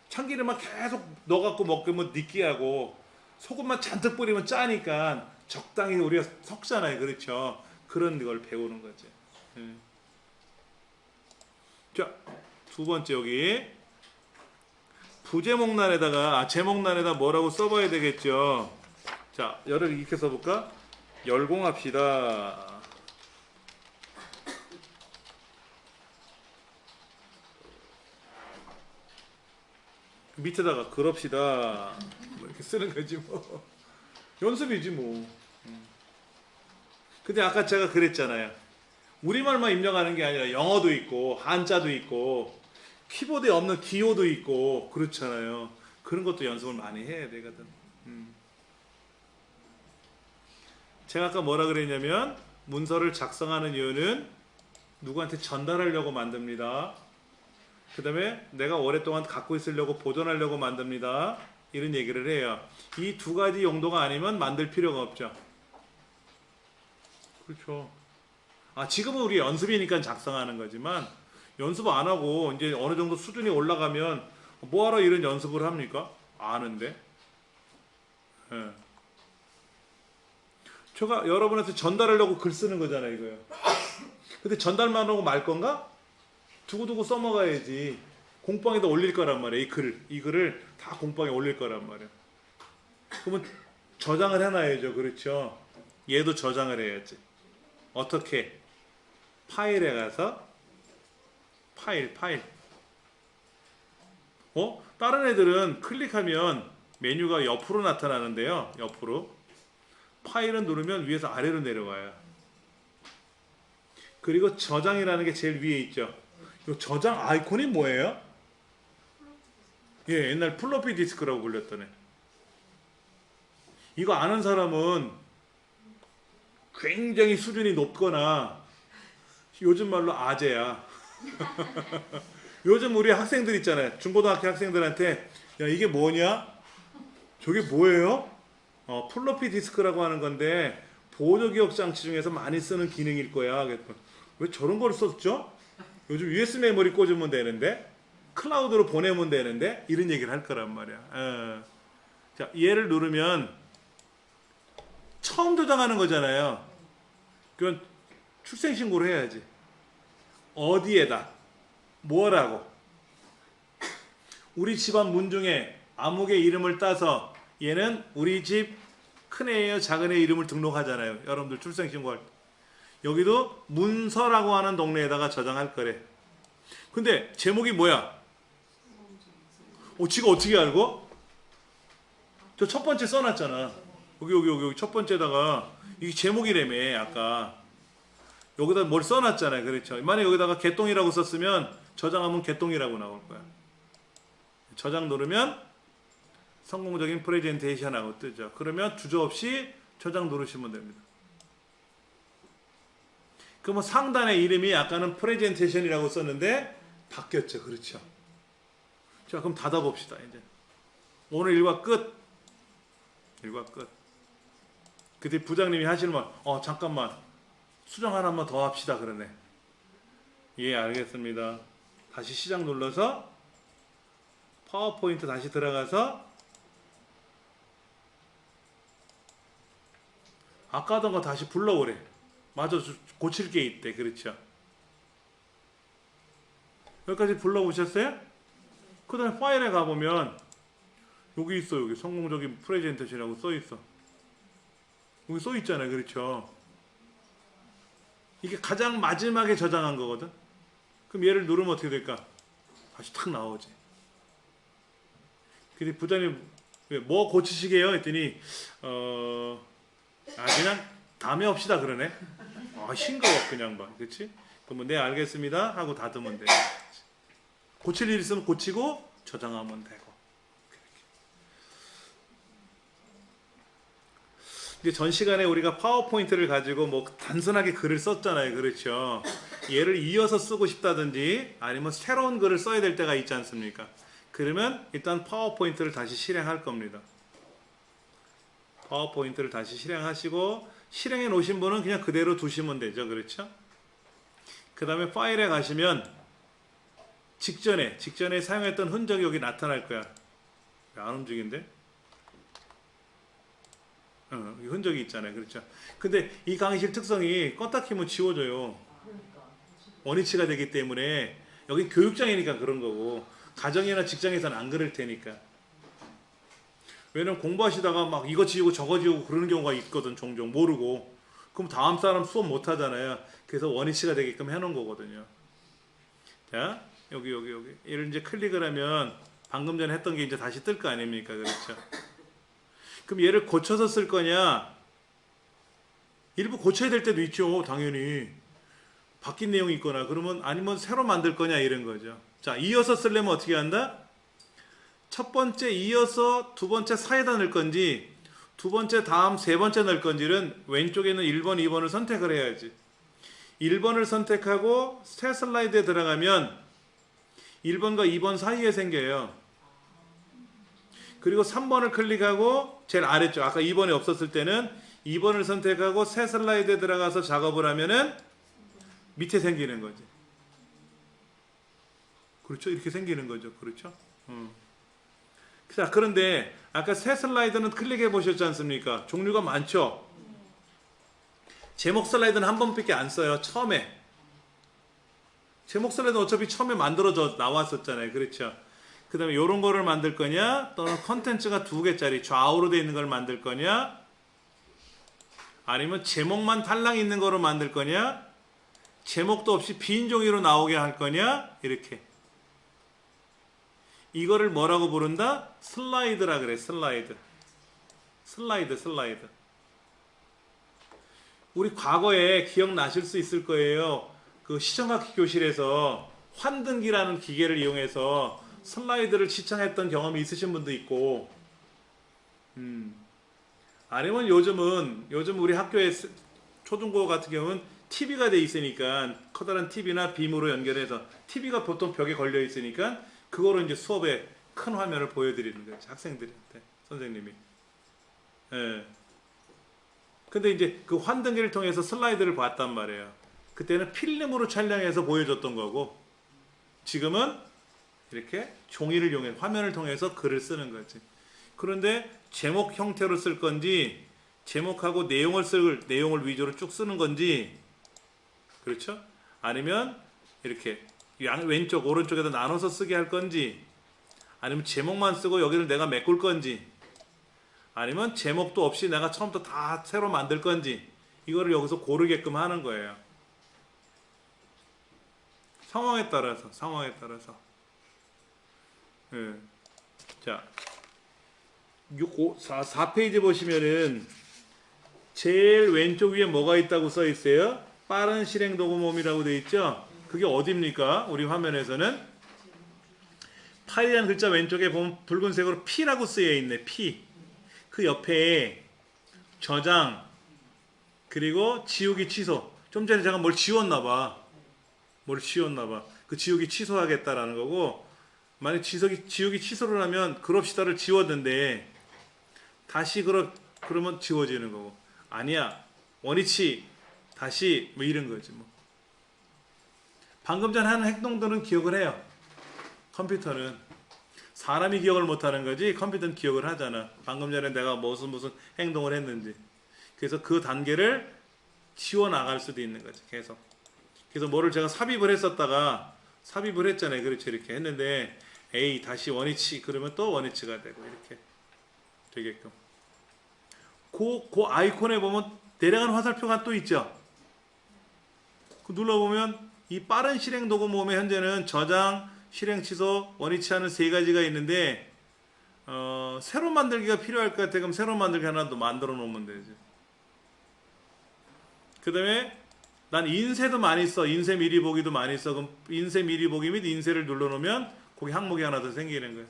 참기름만 계속 넣어갖고 먹으면 느끼하고 소금만 잔뜩 뿌리면 짜니까 적당히 우리가 섞잖아요. 그렇죠. 그런 걸 배우는 거지. 자, 두 번째 여기 부제목란에다가 제목란에다 뭐라고 써봐야 되겠죠. 자, 열을 이렇게 써볼까? 열공합시다. 밑에다가 그럽시다. 뭐 이렇게 쓰는 거지 뭐. 연습이지 뭐. 근데 아까 제가 그랬잖아요. 우리말만 입력하는 게 아니라 영어도 있고 한자도 있고 키보드에 없는 기호도 있고 그렇잖아요. 그런 것도 연습을 많이 해야 되거든. 제가 아까 뭐라 그랬냐면 문서를 작성하는 이유는 누구한테 전달하려고 만듭니다. 그 다음에 내가 오랫동안 갖고 있으려고 보존하려고 만듭니다. 이런 얘기를 해요. 이 두 가지 용도가 아니면 만들 필요가 없죠. 그렇죠. 지금은 우리 연습이니까 작성하는 거지만 연습 안 하고 이제 어느 정도 수준이 올라가면 뭐하러 이런 연습을 합니까? 아는데. 예. 제가 여러분한테 전달하려고 글 쓰는 거잖아요, 이거요. 근데 전달만 하고 말 건가? 두고두고 써먹어야지. 공방에다 올릴 거란 말이에요, 이 글을 다 공방에 올릴 거란 말이에요. 그러면 저장을 해놔야죠, 그렇죠? 얘도 저장을 해야지. 어떻게? 파일에 가서 파일. 다른 애들은 클릭하면 메뉴가 옆으로 나타나는데요. 옆으로. 파일은 누르면 위에서 아래로 내려와요. 그리고 저장이라는 게 제일 위에 있죠. 이 저장 아이콘이 뭐예요? 예, 옛날 플로피 디스크라고 불렸더니. 이거 아는 사람은 굉장히 수준이 높거나 요즘 말로 아재야. 요즘 우리 학생들 있잖아요. 중고등학교 학생들한테 야 이게 뭐냐? 저게 뭐예요? 플로피 디스크라고 하는 건데 보조기억 장치 중에서 많이 쓰는 기능일 거야. 왜 저런 걸 썼죠? 요즘 USB 메모리 꽂으면 되는데 클라우드로 보내면 되는데 이런 얘기를 할 거란 말이야. 자, 얘를 누르면 처음 저장하는 거잖아요. 그건 출생신고를 해야지. 어디에다 뭐라고 우리 집안 문 중에 아무개 이름을 따서 얘는 우리 집 큰애예요 작은애 이름을 등록하잖아요. 여러분들 출생신고할 때 여기도 문서라고 하는 동네에다가 저장할 거래. 근데 제목이 뭐야? 지가 어떻게 알고? 저 첫 번째 써놨잖아. 여기 첫 번째다가 이게 제목이라며. 아까 여기다 뭘 써놨잖아요. 그렇죠. 만약 여기다가 개똥이라고 썼으면 저장하면 개똥이라고 나올 거야. 저장 누르면 성공적인 프레젠테이션하고 뜨죠. 그러면 주저없이 저장 누르시면 됩니다. 그러면 상단의 이름이 아까는 프레젠테이션이라고 썼는데 바뀌었죠. 그렇죠. 자, 그럼 닫아봅시다. 이제 오늘 일과 끝. 그때 부장님이 하시는 말, 잠깐만 수정 하나만 더 합시다 그러네. 예, 알겠습니다. 다시 시작 눌러서 파워포인트 다시 들어가서 아까 하던 거 다시 불러오래. 맞아, 고칠 게 있대. 그렇죠. 여기까지 불러오셨어요? 그 다음에 파일에 가보면 여기 있어. 여기 성공적인 프레젠테이션이라고 써있어. 여기 써있잖아요. 그렇죠. 이게 가장 마지막에 저장한 거거든. 그럼 얘를 누르면 어떻게 될까? 다시 탁 나오지. 근데 부장님 뭐 고치시게요? 했더니 그냥 다음에 합시다 그러네. 싱거워 그냥 봐. 그렇지? 그러면 네 알겠습니다 하고 닫으면 돼. 고칠 일 있으면 고치고 저장하면 되고. 이제 전 시간에 우리가 파워포인트를 가지고 뭐 단순하게 글을 썼잖아요. 그렇죠? 얘를 이어서 쓰고 싶다든지 아니면 새로운 글을 써야 될 때가 있지 않습니까? 그러면 일단 파워포인트를 다시 실행할 겁니다. 파워포인트를 다시 실행하시고 실행해 놓으신 분은 그냥 그대로 두시면 되죠. 그렇죠? 그 다음에 파일에 가시면 직전에 사용했던 흔적이 여기 나타날 거야. 왜 안 움직인데? 흔적이 있잖아요. 그렇죠? 근데 이 강의실 특성이 껐다 키면 지워져요. 원위치가 되기 때문에 여기 교육장이니까 그런 거고 가정이나 직장에서는 안 그럴 테니까. 왜냐면 공부하시다가 막 이거 지우고 저거 지우고 그러는 경우가 있거든. 종종 모르고. 그럼 다음 사람 수업 못 하잖아요. 그래서 원위치가 되게끔 해놓은 거거든요. 자, 여기 얘를 이제 클릭을 하면 방금 전에 했던 게 이제 다시 뜰 거 아닙니까? 그렇죠? 그럼 얘를 고쳐서 쓸 거냐? 일부 고쳐야 될 때도 있죠. 당연히. 바뀐 내용이 있거나 그러면 아니면 새로 만들 거냐 이런 거죠. 자, 이어서 쓰려면 어떻게 한다? 첫 번째 이어서 두 번째 사이에다 넣을 건지 두 번째 다음 세 번째 넣을 건지는 왼쪽에 있는 1번, 2번을 선택을 해야지. 1번을 선택하고 새 슬라이드에 들어가면 1번과 2번 사이에 생겨요. 그리고 3번을 클릭하고 제일 아래쪽 아까 2번이 없었을 때는 2번을 선택하고 새 슬라이드에 들어가서 작업을 하면은 밑에 생기는 거지. 그렇죠? 이렇게 생기는 거죠. 그렇죠? 자, 그런데 아까 새 슬라이드는 클릭해 보셨지 않습니까? 종류가 많죠? 제목 슬라이드는 한 번밖에 안 써요. 처음에. 제목 슬라이드는 어차피 처음에 만들어져 나왔었잖아요. 그렇죠? 그 다음에 이런 거를 만들 거냐 또는 컨텐츠가 2개짜리 좌우로 되어 있는 걸 만들 거냐 아니면 제목만 탈락 있는 거로 만들 거냐 제목도 없이 빈 종이로 나오게 할 거냐 이렇게 이거를 뭐라고 부른다? 슬라이드라 그래. 슬라이드. 우리 과거에 기억나실 수 있을 거예요. 그 시청학기 교실에서 환등기라는 기계를 이용해서 슬라이드를 시청했던 경험이 있으신 분도 있고 아니면 요즘 우리 학교에 초중고 같은 경우는 TV가 돼 있으니까 커다란 TV나 빔으로 연결해서 TV가 보통 벽에 걸려 있으니까 그거로 이제 수업에 큰 화면을 보여드리는 거죠. 학생들한테 선생님이. 예. 근데 이제 그 환등기를 통해서 슬라이드를 봤단 말이에요. 그때는 필름으로 촬영해서 보여줬던 거고 지금은 이렇게 종이를 이용해 화면을 통해서 글을 쓰는 거지. 그런데 제목 형태로 쓸 건지 제목하고 내용을 위주로 쭉 쓰는 건지 그렇죠? 아니면 이렇게 왼쪽 오른쪽에다 나눠서 쓰게 할 건지 아니면 제목만 쓰고 여기를 내가 메꿀 건지 아니면 제목도 없이 내가 처음부터 다 새로 만들 건지 이거를 여기서 고르게끔 하는 거예요. 상황에 따라서 예. 자 4페이지 보시면은 제일 왼쪽 위에 뭐가 있다고 써 있어요? 빠른 실행 도구모음이라고 되어 있죠? 그게 어디입니까? 우리 화면에서는 파일이라는 글자 왼쪽에 보면 붉은색으로 P라고 쓰여 있네. P. 그 옆에 저장 그리고 지우기 취소. 좀 전에 제가 뭘 지웠나 봐. 그 지우기 취소하겠다라는 거고 만약 지우기 취소를 하면 그럽시다를 지웠는데 다시 그러면 지워지는 거고 아니야 원위치 다시 뭐 이런 거지 뭐. 방금 전 하는 행동들은 기억을 해요. 컴퓨터는 사람이 기억을 못하는 거지 컴퓨터는 기억을 하잖아. 방금 전에 내가 무슨 행동을 했는지. 그래서 그 단계를 지워 나갈 수도 있는 거지 계속. 그래서 뭐를 제가 삽입을 했었다가 삽입을 했잖아요. 그렇죠. 이렇게 했는데 A 다시 원위치 그러면 또 원위치가 되고 이렇게 되게끔. 그 아이콘에 보면 내려가는 화살표가 또 있죠. 그 눌러보면 이 빠른 실행 도구 모음의 현재는 저장, 실행 취소, 원위치하는 3가지가 있는데 새로 만들기가 필요할 것 같아. 그럼 새로 만들기 하나 더 만들어 놓으면 되지. 그 다음에 난 인쇄도 많이 써. 인쇄 미리 보기도 많이 써. 그럼 인쇄 미리 보기 및 인쇄를 눌러놓으면 거기 항목이 하나 더 생기는 거예요.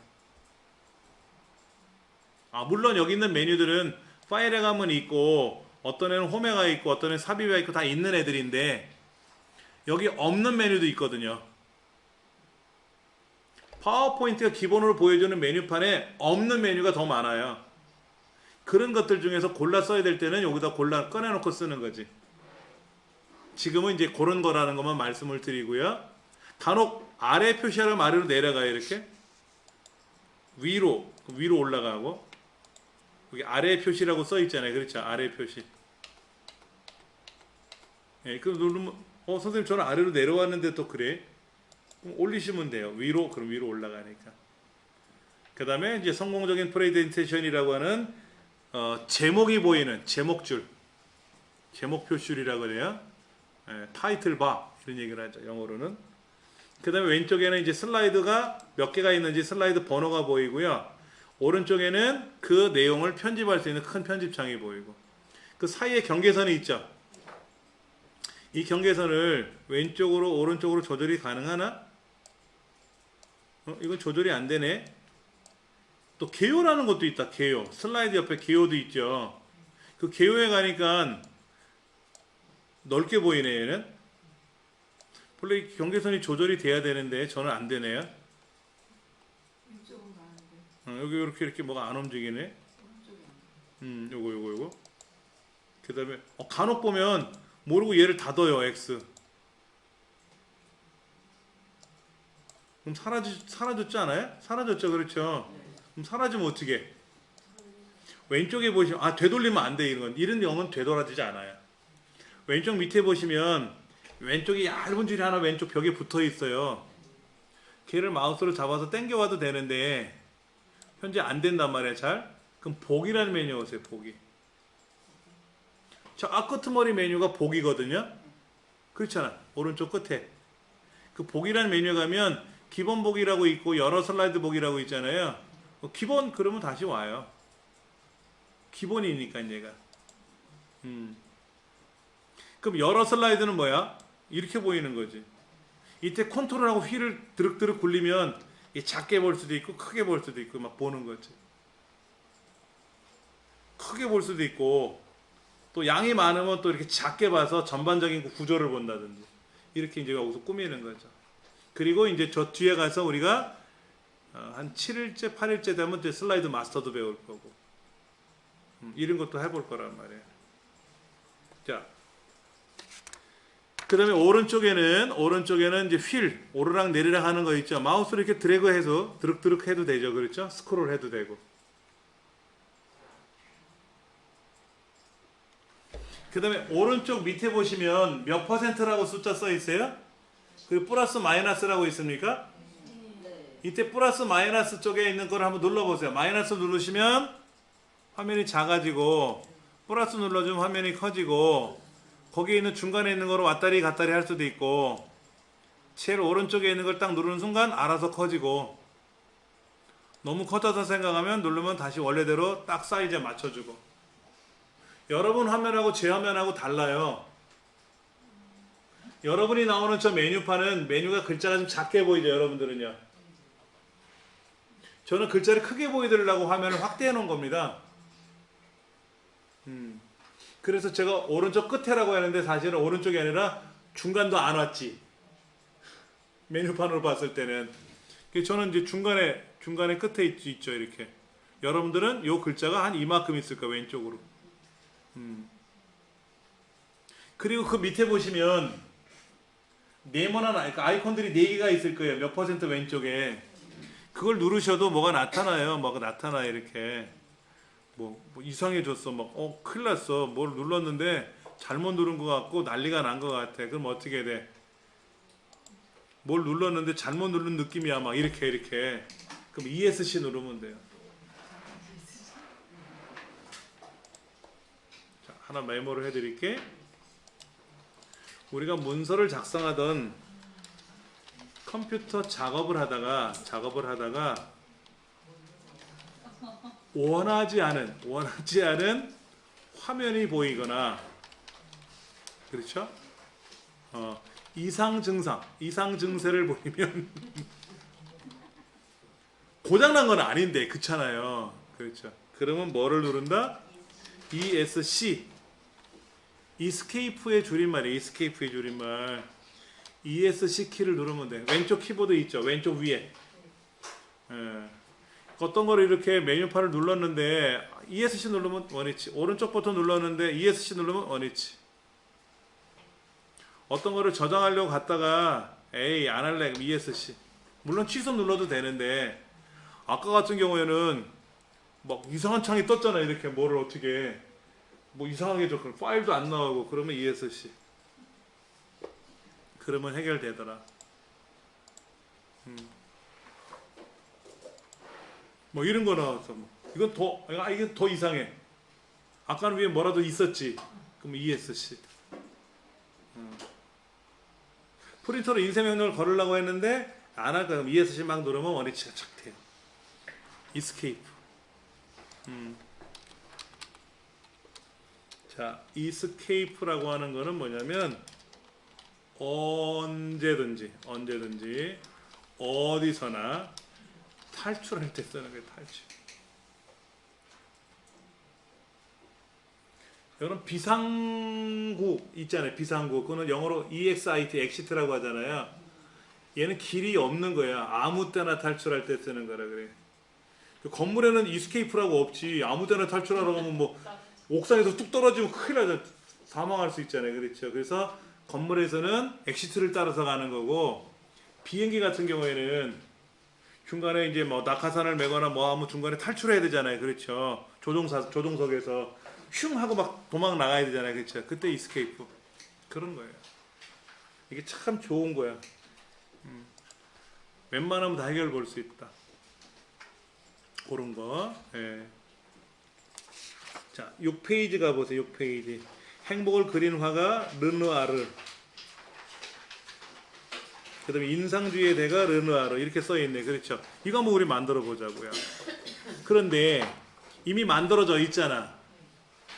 물론 여기 있는 메뉴들은 파일에 가면 있고 어떤 애는 홈에 가 있고 어떤 애는 삽입에 있고 다 있는 애들인데 여기 없는 메뉴도 있거든요. 파워포인트가 기본으로 보여주는 메뉴판에 없는 메뉴가 더 많아요. 그런 것들 중에서 골라 써야 될 때는 여기다 골라 꺼내놓고 쓰는 거지. 지금은 이제 그런 거라는 것만 말씀을 드리고요. 간혹 아래 표시하면 아래로 내려가요. 이렇게 위로 올라가고 여기 아래 표시라고 써 있잖아요. 그렇죠? 아래 표시. 예, 그 누르면 선생님 저는 아래로 내려왔는데 또 그래? 그럼 올리시면 돼요. 그럼 위로 올라가니까. 그 다음에 이제 성공적인 프레젠테이션이라고 하는 제목이 보이는 제목줄, 제목 표시라고 그래요. 예, 타이틀 바 이런 얘기를 하죠. 영어로는. 그 다음에 왼쪽에는 이제 슬라이드가 몇 개가 있는지 슬라이드 번호가 보이고요. 오른쪽에는 그 내용을 편집할 수 있는 큰 편집창이 보이고 그 사이에 경계선이 있죠. 이 경계선을 왼쪽으로 오른쪽으로 조절이 가능하나? 이건 조절이 안 되네. 또 개요라는 것도 있다. 개요. 슬라이드 옆에 개요도 있죠. 그 개요에 가니까 넓게 보이네. 얘는 원래 이 경계선이 조절이 돼야 되는데 저는 안 되네요. 여기 이렇게 뭐가 안 움직이네. 요거. 그 다음에 간혹 보면 모르고 얘를 닫아요. X. 그럼 사라졌지 않아요? 사라졌죠. 그렇죠. 그럼 사라지면 어떻게? 왼쪽에 보시면 되돌리면 안 돼. 이런 영은 되돌아지지 않아요. 왼쪽 밑에 보시면 왼쪽에 얇은 줄이 하나 왼쪽 벽에 붙어 있어요. 걔를 마우스로 잡아서 당겨와도 되는데 현재 안 된단 말이에요. 잘. 그럼 복이라는 메뉴 오세요. 복이. 저 앞끝머리 메뉴가 복이거든요. 그렇잖아. 오른쪽 끝에. 그 복이라는 메뉴에 가면 기본 복이라고 있고 여러 슬라이드 복이라고 있잖아요. 기본 그러면 다시 와요. 기본이니까 얘가. 그럼 여러 슬라이드는 뭐야? 이렇게 보이는 거지. 이때 컨트롤하고 휠을 드륵드륵 굴리면 작게 볼 수도 있고 크게 볼 수도 있고 막 보는 거지. 크게 볼 수도 있고 또 양이 많으면 또 이렇게 작게 봐서 전반적인 구조를 본다든지 이렇게 이제 여기서 꾸미는 거죠. 그리고 이제 저 뒤에 가서 우리가 한 7일째, 8일째 되면 이제 슬라이드 마스터도 배울 거고 이런 것도 해볼 거란 말이에요. 자, 그 다음에 오른쪽에는 이제 휠, 오르락 내리락 하는 거 있죠. 마우스를 이렇게 드래그해서 드륵드륵 해도 되죠. 그렇죠? 스크롤 해도 되고. 그 다음에 오른쪽 밑에 보시면 몇 퍼센트라고 숫자 써 있어요? 그리고 플러스 마이너스라고 있습니까? 이때 플러스 마이너스 쪽에 있는 걸 한번 눌러보세요. 마이너스 누르시면 화면이 작아지고 플러스 눌러주면 화면이 커지고 거기에 있는 중간에 있는 거로 왔다리 갔다리 할 수도 있고 제일 오른쪽에 있는 걸 딱 누르는 순간 알아서 커지고 너무 커져서 생각하면 누르면 다시 원래대로 딱 사이즈에 맞춰주고 여러분 화면하고 제 화면하고 달라요. 여러분이 나오는 저 메뉴판은 메뉴가 글자가 좀 작게 보이죠. 여러분들은요. 저는 글자를 크게 보이더라고 화면을 확대해 놓은 겁니다. 그래서 제가 오른쪽 끝에라고 하는데 사실은 오른쪽이 아니라 중간도 안 왔지. 메뉴판으로 봤을 때는. 저는 이제 중간에 끝에 있죠. 이렇게. 여러분들은 요 글자가 한 이만큼 있을 거예요. 왼쪽으로. 그리고 그 밑에 보시면 네모난 아이콘들이 4개가 있을 거예요. 몇 퍼센트 왼쪽에. 그걸 누르셔도 뭐가 나타나요. 뭐가 나타나요. 이렇게. 뭐 이상해졌어. 큰일 났어. 뭘 눌렀는데 잘못 누른 것 같고 난리가 난 것 같아. 그럼 어떻게 돼? 뭘 눌렀는데 잘못 누른 느낌이야. 막 이렇게. 그럼 ESC 누르면 돼요. 자, 하나 메모를 해드릴게. 우리가 문서를 작성하던 컴퓨터 작업을 하다가 원하지 않은 화면이 보이거나 그렇죠? 이상 증세를 보이면 고장난 건 아닌데 그렇잖아요. 그렇죠. 그러면 뭐를 누른다? ESC. Escape의 줄임말이에요. Escape의 줄임말. ESC 키를 누르면 돼. 왼쪽 키보드 있죠. 왼쪽 위에. 예. 어떤 거를 이렇게 메뉴판을 눌렀는데 ESC 누르면 원위치. 오른쪽 버튼 눌렀는데 ESC 누르면 원위치. 어떤 거를 저장하려고 갔다가 에이 안 할래 그럼 ESC. 물론 취소 눌러도 되는데 아까 같은 경우에는 막 이상한 창이 떴잖아. 이렇게 뭐를 어떻게 뭐 이상하게 저 파일도 안 나오고 그러면 ESC. 그러면 해결되더라. 뭐 이런 거 나왔어. 뭐. 이게 더 이상해. 아까는 위에 뭐라도 있었지. 그럼 ESC. 프린터로 인쇄 명령을 걸으려고 했는데 안 할까? 그럼 ESC 막 누르면 원위치가 착 돼요. Escape. 자, Escape라고 하는 거는 뭐냐면 언제든지 어디서나 탈출할 때 쓰는 거예요. 탈출. 여러분 비상구 있잖아요. 비상구. 그거는 영어로 EXIT, exit라고 하잖아요. 얘는 길이 없는 거야. 아무 때나 탈출할 때 쓰는 거라 그래. 건물에는 escape라고 없지. 아무 때나 탈출하라고 하면 뭐 옥상에서 뚝 떨어지면 큰일 나죠. 사망할 수 있잖아요. 그렇죠. 그래서 건물에서는 exit를 따라서 가는 거고 비행기 같은 경우에는 중간에 이제 뭐 낙하산을 메거나 뭐 하면 중간에 탈출해야 되잖아요. 그렇죠. 조종석에서 슝 하고 막 도망 나가야 되잖아요. 그렇죠. 그때 escape. 그런 거예요. 이게 참 좋은 거야. 웬만하면 다 해결 볼 수 있다. 그런 거. 예. 자, 6페이지 가보세요. 6페이지. 행복을 그린 화가 르누아르. 그 다음에 인상주의의 대가 르누아르. 이렇게 써있네. 그렇죠. 이거 한번 우리 만들어 보자고요. 그런데 이미 만들어져 있잖아.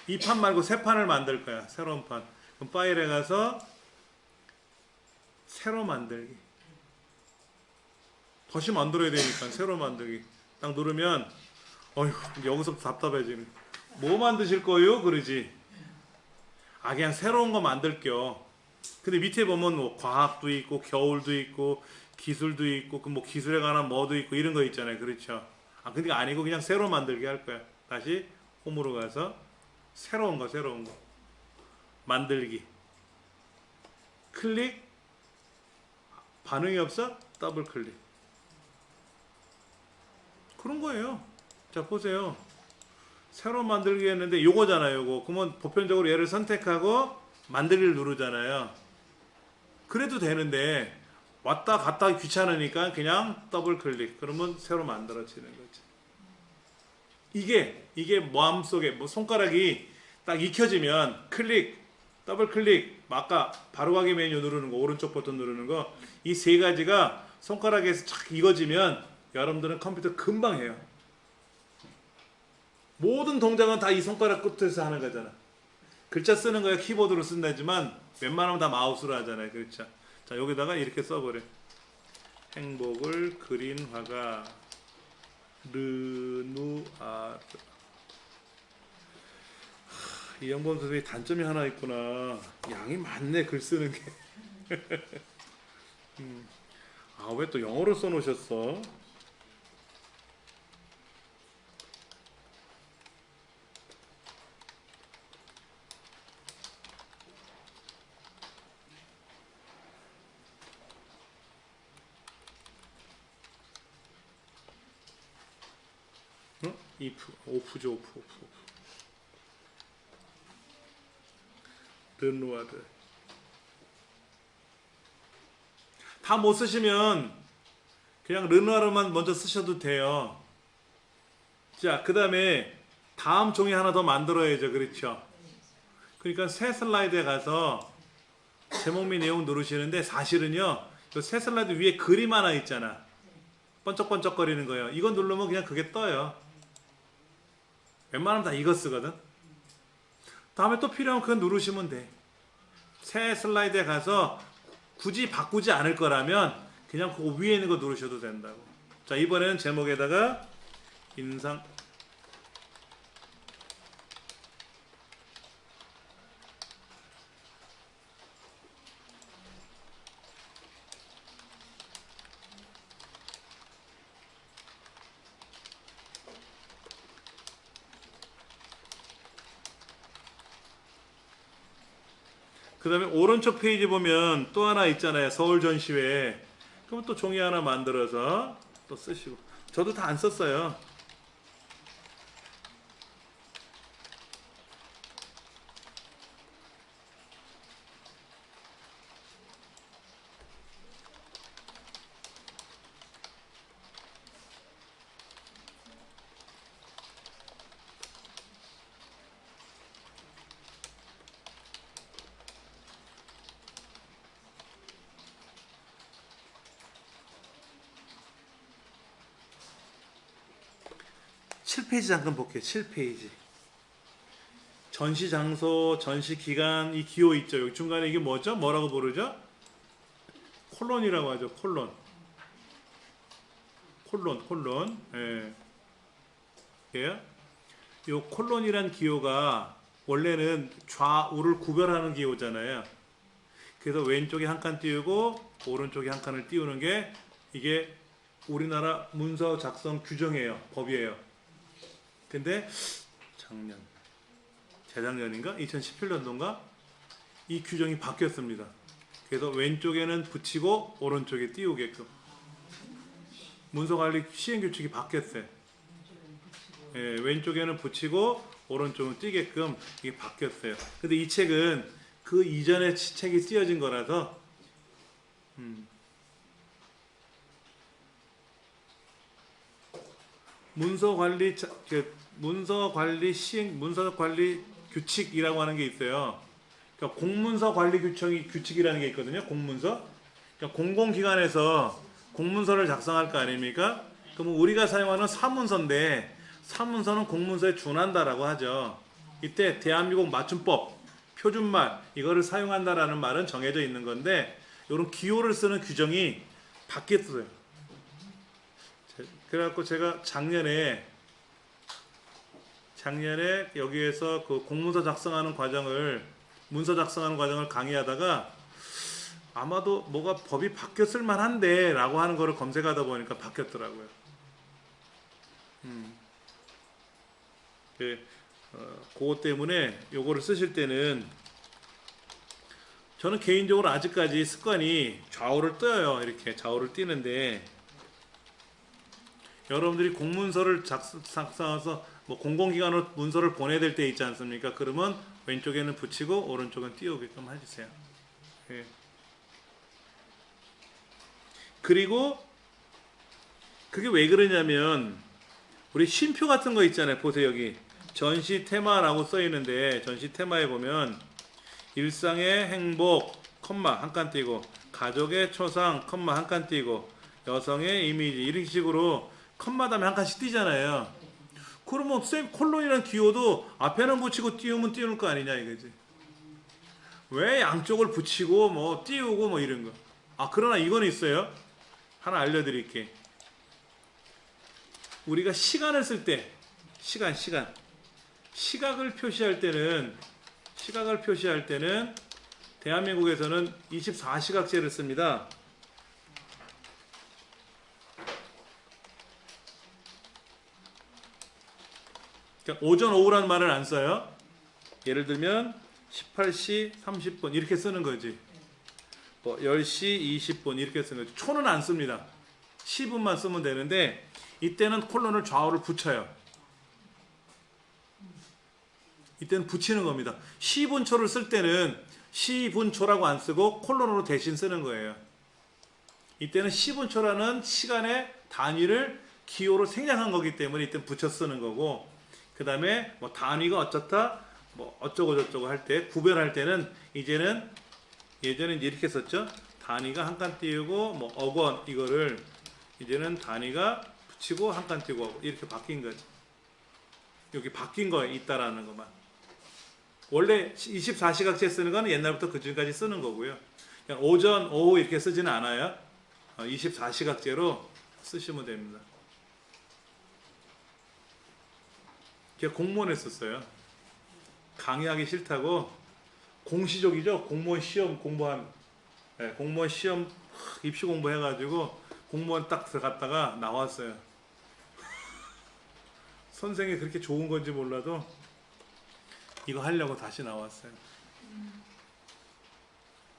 이 판 말고 새 판을 만들 거야. 새로운 판. 그럼 파일에 가서 새로 만들기. 다시 만들어야 되니까 새로 만들기. 딱 누르면 어휴 여기서 답답해지네. 뭐 만드실 거예요? 그러지. 아 그냥 새로운 거 만들게요. 근데 밑에 보면 뭐 과학도 있고 겨울도 있고 기술도 있고 그 뭐 기술에 관한 뭐도 있고 이런 거 있잖아요. 그렇죠. 아 근데 아니고 그냥 새로 만들기 할 거야. 다시 홈으로 가서 새로운 거 만들기. 클릭. 반응이 없어? 더블 클릭. 그런 거예요. 자 보세요. 새로 만들기 했는데 요거잖아요. 요거. 그러면 보편적으로 얘를 선택하고 만들기를 누르잖아요. 그래도 되는데 왔다 갔다 귀찮으니까 그냥 더블 클릭. 그러면 새로 만들어지는 거지. 이게 마음속에 뭐 손가락이 딱 익혀지면 클릭, 더블 클릭, 아까 바로가기 메뉴 누르는 거, 오른쪽 버튼 누르는 거, 이 세 가지가 손가락에서 착 익어지면 여러분들은 컴퓨터 금방 해요. 모든 동작은 다 이 손가락 끝에서 하는 거잖아. 글자 쓰는 거야 키보드로 쓴다지만 웬만하면 다 마우스로 하잖아요. 그렇죠. 자 여기다가 이렇게 써버려. 행복을 그린 화가 르누아르. 이영범 선생님 단점이 하나 있구나. 양이 많네 글 쓰는 게. 아 왜 또 영어로 써놓으셨어? if, 오프죠, 오프. 르누아르. 다 못 쓰시면 그냥 르누아르만 먼저 쓰셔도 돼요. 자, 그 다음에 다음 종이 하나 더 만들어야죠. 그렇죠? 그러니까 새 슬라이드에 가서 제목 및 내용 누르시는데 사실은요, 새 슬라이드 위에 그림 하나 있잖아. 번쩍번쩍거리는 거예요. 이거 누르면 그냥 그게 떠요. 웬만하면 다 이거 쓰거든. 다음에 또 필요하면 그거 누르시면 돼. 새 슬라이드에 가서 굳이 바꾸지 않을 거라면 그냥 그 위에 있는 거 누르셔도 된다고. 자, 이번에는 제목에다가 인상 그 다음에 오른쪽 페이지 보면 또 하나 있잖아요. 서울 전시회. 그럼 또 종이 하나 만들어서 또 쓰시고. 저도 다 안 썼어요. 7페이지 잠깐 볼게요. 7페이지. 전시 장소, 전시 기간, 이 기호 있죠. 여기 중간에 이게 뭐죠? 뭐라고 부르죠? 콜론이라고 하죠. 콜론. 콜론. 예. 예. 요 콜론이란 기호가 원래는 좌우를 구별하는 기호잖아요. 그래서 왼쪽에 한 칸 띄우고 오른쪽에 한 칸을 띄우는 게 이게 우리나라 문서 작성 규정이에요. 법이에요. 근데 재작년인가? 2017년도인가? 이 규정이 바뀌었습니다. 그래서 왼쪽에는 붙이고 오른쪽에 띄우게끔 문서관리 시행규칙이 바뀌었어요. 예, 왼쪽에는 붙이고 오른쪽은 띄게끔 이게 바뀌었어요. 근데 이 책은 그 이전에 책이 띄어진 거라서 문서관리 규칙이라고 하는 게 있어요. 그러니까 공문서 관리 규칙이라는 게 있거든요. 공문서. 그러니까 공공기관에서 공문서를 작성할 거 아닙니까? 그럼 우리가 사용하는 사문서인데 사문서는 공문서에 준한다라고 하죠. 이때 대한민국 맞춤법, 표준말 이거를 사용한다라는 말은 정해져 있는 건데 이런 기호를 쓰는 규정이 바뀌었어요. 그래갖고 제가 작년에 여기에서 그 공문서 작성하는 과정을 문서 작성하는 과정을 강의하다가 아마도 뭐가 법이 바뀌었을 만한데 라고 하는 거를 검색하다 보니까 바뀌었더라고요. 그것 때문에 요거를 쓰실 때는 저는 개인적으로 아직까지 습관이 좌우를 떠요. 이렇게 좌우를 띄는데 여러분들이 공문서를 작성해서 뭐 공공기관으로 문서를 보내야 될 때 있지 않습니까? 그러면 왼쪽에는 붙이고 오른쪽은 띄우게끔 해주세요. 예. 그리고 그게 왜 그러냐면 우리 쉼표 같은 거 있잖아요. 보세요. 여기 전시 테마라고 써 있는데 전시 테마에 보면 일상의 행복, 컴마 한 칸 띄고 가족의 초상, 컴마 한 칸 띄고 여성의 이미지 이런 식으로 컴마 다음에 한 칸씩 띄잖아요. 그러면 쌤 콜론이라는 기호도 앞에는 붙이고 띄우면 띄울 거 아니냐 이거지. 왜 양쪽을 붙이고 뭐 띄우고 뭐 이런 거. 그러나 이거는 있어요. 하나 알려드릴게. 우리가 시간을 쓸 때 시각을 표시할 때는 대한민국에서는 24시각제를 씁니다. 그러니까 오전 오후라는 말을 안 써요. 예를 들면 18시 30분 이렇게 쓰는 거지. 뭐 10시 20분 이렇게 쓰는 거지. 초는 안 씁니다. 시분만 쓰면 되는데 이때는 콜론을 좌우를 붙여요. 이때는 붙이는 겁니다. 시분초를 쓸 때는 시분초라고 안 쓰고 콜론으로 대신 쓰는 거예요. 이때는 시분초라는 시간의 단위를 기호로 생략한 거기 때문에 이때는 붙여 쓰는 거고 그 다음에 뭐 단위가 어쩌다 뭐 어쩌고 저쩌고 할 때 구별할 때는 이제는 예전에 이렇게 썼죠. 단위가 한 칸 띄우고 뭐 억원 이거를 이제는 단위가 붙이고 한 칸 띄우고 이렇게 바뀐 거죠. 여기 바뀐 거에 있다라는 것만. 원래 24시각제 쓰는 거는 옛날부터 그전까지 쓰는 거고요. 그냥 오전, 오후 이렇게 쓰지는 않아요. 24시각제로 쓰시면 됩니다. 제가 공무원 했었어요. 강의하기 싫다고 공시족이죠. 공무원 시험 공부한, 네, 공무원 시험 입시 공부해가지고 공무원 딱 들어갔다가 나왔어요. 선생이 그렇게 좋은 건지 몰라도 이거 하려고 다시 나왔어요.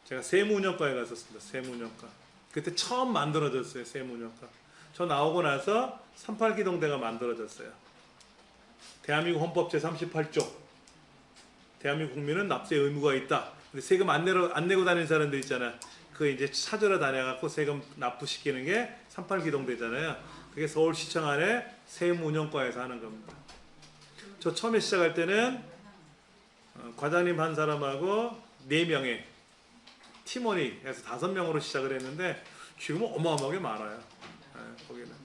제가 세무운영과에 갔었습니다. 세무운영과. 그때 처음 만들어졌어요. 세무운영과. 저 나오고 나서 38기동대가 만들어졌어요. 대한민국 헌법 제38조. 대한민국 국민은 납세의 의무가 있다. 근데 세금 안 내고 다니는 사람들 있잖아. 그 이제 찾으러 다녀갖고 세금 납부시키는 게 38기동대잖아요. 그게 서울시청 안에 세무운영과에서 하는 겁니다. 저 처음에 시작할 때는 과장님 한 사람하고 4명의 팀원이 해서 5명으로 시작을 했는데 지금은 어마어마하게 많아요. 거기는.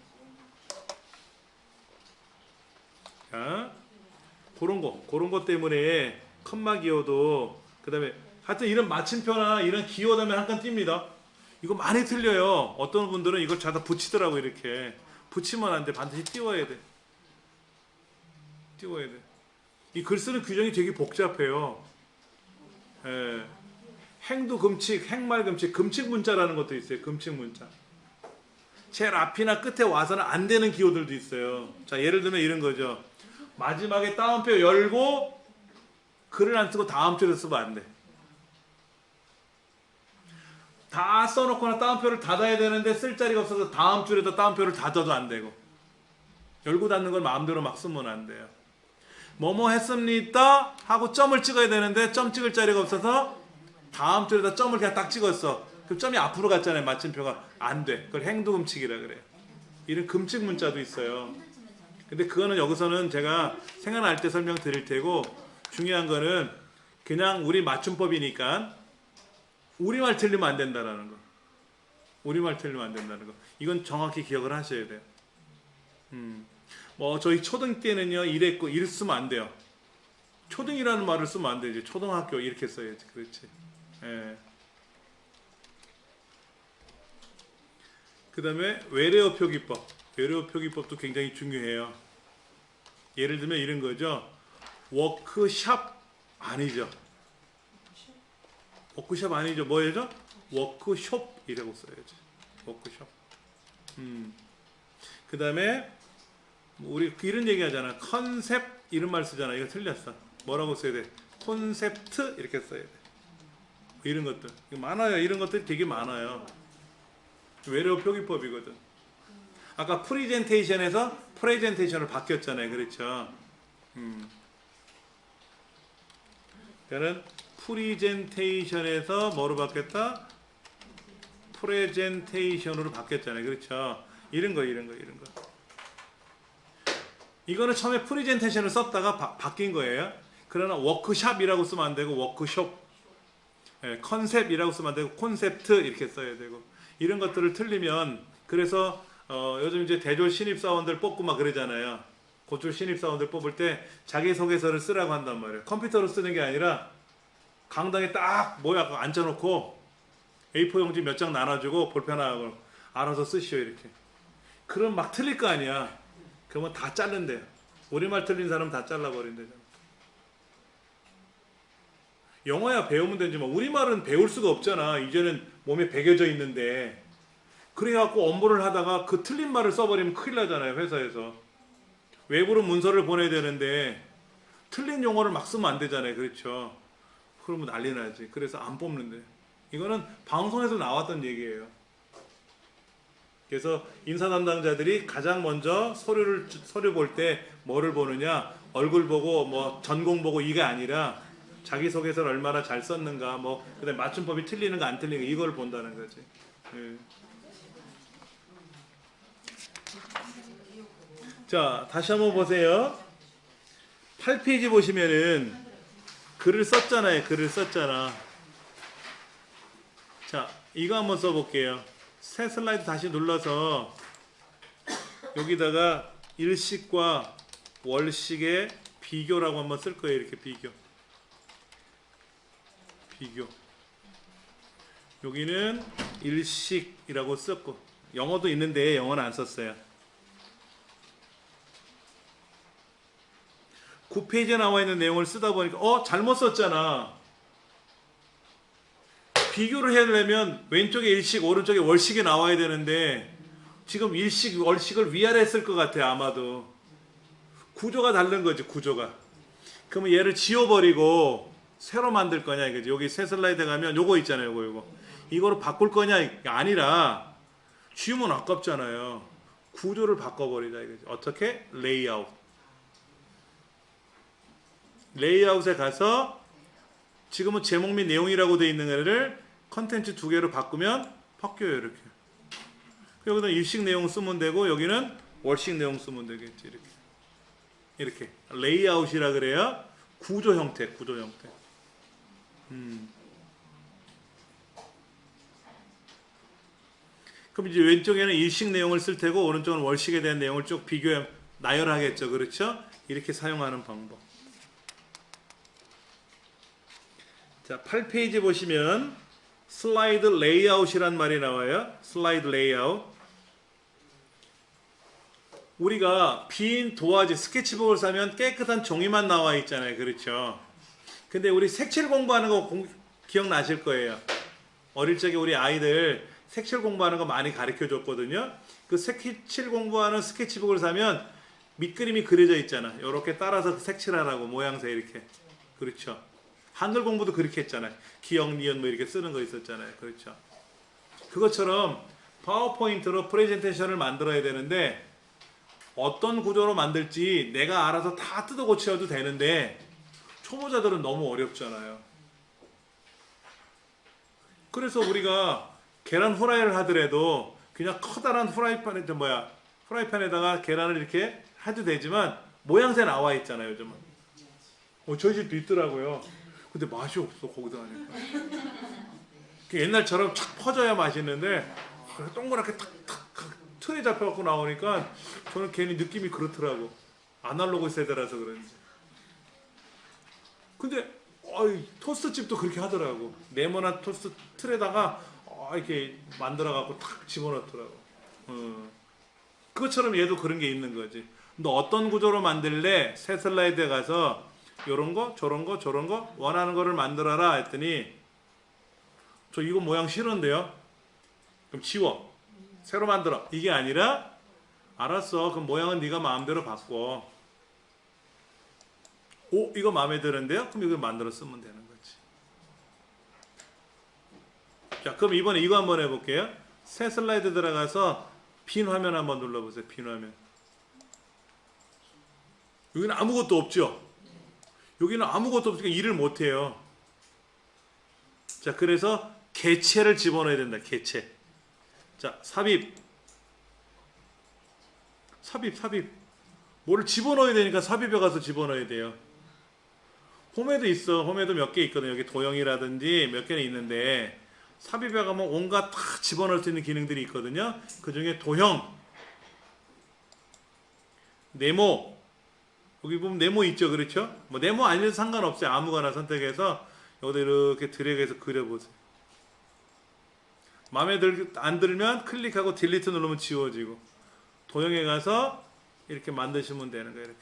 그런 거 때문에 컴마 기호도, 그 다음에 하여튼 이런 마침표나 이런 기호 다음에 한 칸 띕니다. 이거 많이 틀려요. 어떤 분들은 이걸 자다 붙이더라고. 이렇게 붙이면 안 돼. 반드시 띄워야 돼. 띄워야 돼. 이 글 쓰는 규정이 되게 복잡해요. 예. 행도 금칙, 행말 금칙, 금칙 문자라는 것도 있어요. 금칙 문자. 제일 앞이나 끝에 와서는 안 되는 기호들도 있어요. 자, 예를 들면 이런 거죠. 마지막에 따옴표 열고 글을 안 쓰고 다음 줄에 쓰면 안 돼. 다 써놓거나 따옴표를 닫아야 되는데 쓸 자리가 없어서 다음 줄에다 따옴표를 닫아도 안 되고, 열고 닫는 걸 마음대로 막 쓰면 안 돼요. 뭐뭐 했습니다 하고 점을 찍어야 되는데 점 찍을 자리가 없어서 다음 줄에다 점을 그냥 딱 찍었어. 그럼 점이 앞으로 갔잖아요. 마침표가. 안 돼. 그걸 행도금칙이라 그래요. 이런 금칙 문자도 있어요. 근데 그거는 여기서는 제가 생각날 때 설명드릴 테고, 중요한 거는 그냥 우리 맞춤법이니까 우리말 틀리면 안 된다라는 거. 우리말 틀리면 안 된다는 거. 이건 정확히 기억을 하셔야 돼요. 뭐 저희 초등 때는요 이랬고 이랬 쓰면 안 돼요. 초등이라는 말을 쓰면 안 되지. 초등학교 이렇게 써야지. 그렇지. 예. 그 다음에 외래어 표기법. 외래어 표기법도 굉장히 중요해요. 예를 들면 이런 거죠. 워크샵 아니죠. 워크샵 아니죠. 뭐예요? 워크숍이라고 써야지. 워크숍. 그 다음에 우리 이런 얘기 하잖아. 컨셉 이런 말 쓰잖아. 이거 틀렸어. 뭐라고 써야 돼? 콘셉트 이렇게 써야 돼. 이런 것들 많아요. 이런 것들이 되게 많아요. 외래어 표기법이거든. 아까 프리젠테이션에서 프레젠테이션을 바뀌었잖아요. 그렇죠? 그러니까는 프리젠테이션에서 뭐로 바뀌었다? 프레젠테이션으로 바뀌었잖아요. 그렇죠? 이런 거. 이거는 처음에 프리젠테이션을 썼다가 바뀐 거예요. 그러나 워크샵이라고 쓰면 안 되고 워크숍, 컨셉이라고 쓰면 안 되고 콘셉트 이렇게 써야 되고, 이런 것들을 틀리면, 그래서 요즘 이제 대졸 신입사원들 뽑고 막 그러잖아요. 고졸 신입사원들 뽑을 때 자기소개서를 쓰라고 한단 말이에요. 컴퓨터로 쓰는 게 아니라 강당에 딱 모여 앉혀놓고 A4 용지 몇 장 나눠주고 볼펜하고 알아서 쓰시오 이렇게. 그럼 막 틀릴 거 아니야. 그러면 다 자른대요. 우리말 틀린 사람 다 잘라버린대요. 영어야 배우면 되지만 우리말은 배울 수가 없잖아. 이제는 몸에 배겨져 있는데. 그래갖고 업무를 하다가 그 틀린 말을 써버리면 큰일 나잖아요. 회사에서. 외부로 문서를 보내야 되는데 틀린 용어를 막 쓰면 안 되잖아요. 그렇죠? 그러면 난리 나지. 그래서 안 뽑는데. 이거는 방송에서 나왔던 얘기예요. 그래서 인사 담당자들이 가장 먼저 서류 볼 때 뭐를 보느냐, 얼굴 보고 뭐 전공 보고 이게 아니라 자기소개서를 얼마나 잘 썼는가, 뭐 그다음에 맞춤법이 틀리는가 안 틀리는가 이걸 본다는 거지. 예. 자, 다시 한번 보세요. 8페이지 보시면은 글을 썼잖아요. 글을 썼잖아. 자, 이거 한번 써볼게요. 새 슬라이드 다시 눌러서 여기다가 일식과 월식의 비교라고 한번 쓸 거예요. 이렇게 비교. 비교. 여기는 일식이라고 썼고, 영어도 있는데 영어는 안 썼어요. 9페이지에 나와 있는 내용을 쓰다 보니까 잘못 썼잖아. 비교를 해내려면 왼쪽에 일식, 오른쪽에 월식이 나와야 되는데 지금 일식, 월식을 위아래 했을 것 같아 아마도. 구조가 다른 거지, 구조가. 그러면 얘를 지워버리고 새로 만들 거냐 이거지. 여기 새 슬라이드 가면 요거 있잖아요, 요거. 이거로 바꿀 거냐 이게 아니라 지우면 아깝잖아요. 구조를 바꿔버리자 이거지. 어떻게? 레이아웃. 레이아웃에 가서 지금은 제목 및 내용이라고 되어 있는 거를 컨텐츠 두 개로 바꾸면 바뀌어요, 이렇게. 여기는 일식 내용 쓰면 되고 여기는 월식 내용 쓰면 되겠지, 이렇게. 이렇게 레이아웃이라 그래요. 구조 형태, 구조 형태. 그럼 이제 왼쪽에는 일식 내용을 쓸 테고 오른쪽은 월식에 대한 내용을 쭉 비교해 나열하겠죠, 그렇죠? 이렇게 사용하는 방법. 자, 8페이지 보시면 슬라이드 레이아웃이란 말이 나와요. 슬라이드 레이아웃. 우리가 빈 도화지 스케치북을 사면 깨끗한 종이만 나와 있잖아요, 그렇죠? 근데 우리 색칠 공부하는 거 기억나실 거예요. 어릴 적에 우리 아이들 색칠 공부하는 거 많이 가르쳐 줬거든요. 그 색칠 공부하는 스케치북을 사면 밑그림이 그려져 있잖아. 이렇게 따라서 색칠하라고, 모양새 이렇게. 그렇죠? 한글 공부도 그렇게 했잖아요. 기역, 니은 뭐 이렇게 쓰는 거 있었잖아요. 그렇죠? 그것처럼 파워포인트로 프레젠테이션을 만들어야 되는데 어떤 구조로 만들지 내가 알아서 다 뜯어 고쳐도 되는데 초보자들은 너무 어렵잖아요. 그래서 우리가 계란 후라이를 하더라도 그냥 커다란 프라이팬에다가 계란을 이렇게 해도 되지만 모양새 나와 있잖아요, 요즘은. 저희 집도 있더라고요. 근데 맛이 없어, 거기다 하니까. 옛날처럼 착 퍼져야 맛있는데 동그랗게 탁탁 틀에 잡혀갖고 나오니까 저는 괜히 느낌이 그렇더라고. 아날로그 세대라서 그런지. 근데 토스트집도 그렇게 하더라고. 네모난 토스트 틀에다가 이렇게 만들어갖고 탁 집어넣더라고. 그것처럼 얘도 그런 게 있는 거지. 너 어떤 구조로 만들래? 새 슬라이드에 가서 요런 거, 저런 거, 저런 거 원하는 거를 만들어라 했더니 저 이거 모양 싫은데요? 그럼 지워. 새로 만들어. 이게 아니라 알았어. 그럼 모양은 네가 마음대로 바꿔. 이거 마음에 드는데요? 그럼 이거 만들어 쓰면 되는 거지. 자, 그럼 이번에 이거 한번 해볼게요. 새 슬라이드 들어가서 빈 화면 한번 눌러보세요. 빈 화면. 여기는 아무것도 없죠? 여기는 아무것도 없으니까 일을 못해요. 자, 그래서 개체를 집어넣어야 된다. 개체. 자, 삽입. 뭐를 집어넣어야 되니까 삽입에 가서 집어넣어야 돼요. 홈에도 있어. 홈에도 몇 개 있거든요. 여기 도형이라든지 몇 개는 있는데 삽입에 가면 온갖 다 집어넣을 수 있는 기능들이 있거든요. 그 중에 도형, 네모, 여기 보면 네모 있죠, 그렇죠? 뭐 네모 아니어도 상관없어요. 아무거나 선택해서 여기다 이렇게 드래그해서 그려보세요. 마음에 안 들면 클릭하고 딜리트 누르면 지워지고, 도형에 가서 이렇게 만드시면 되는 거예요. 이렇게.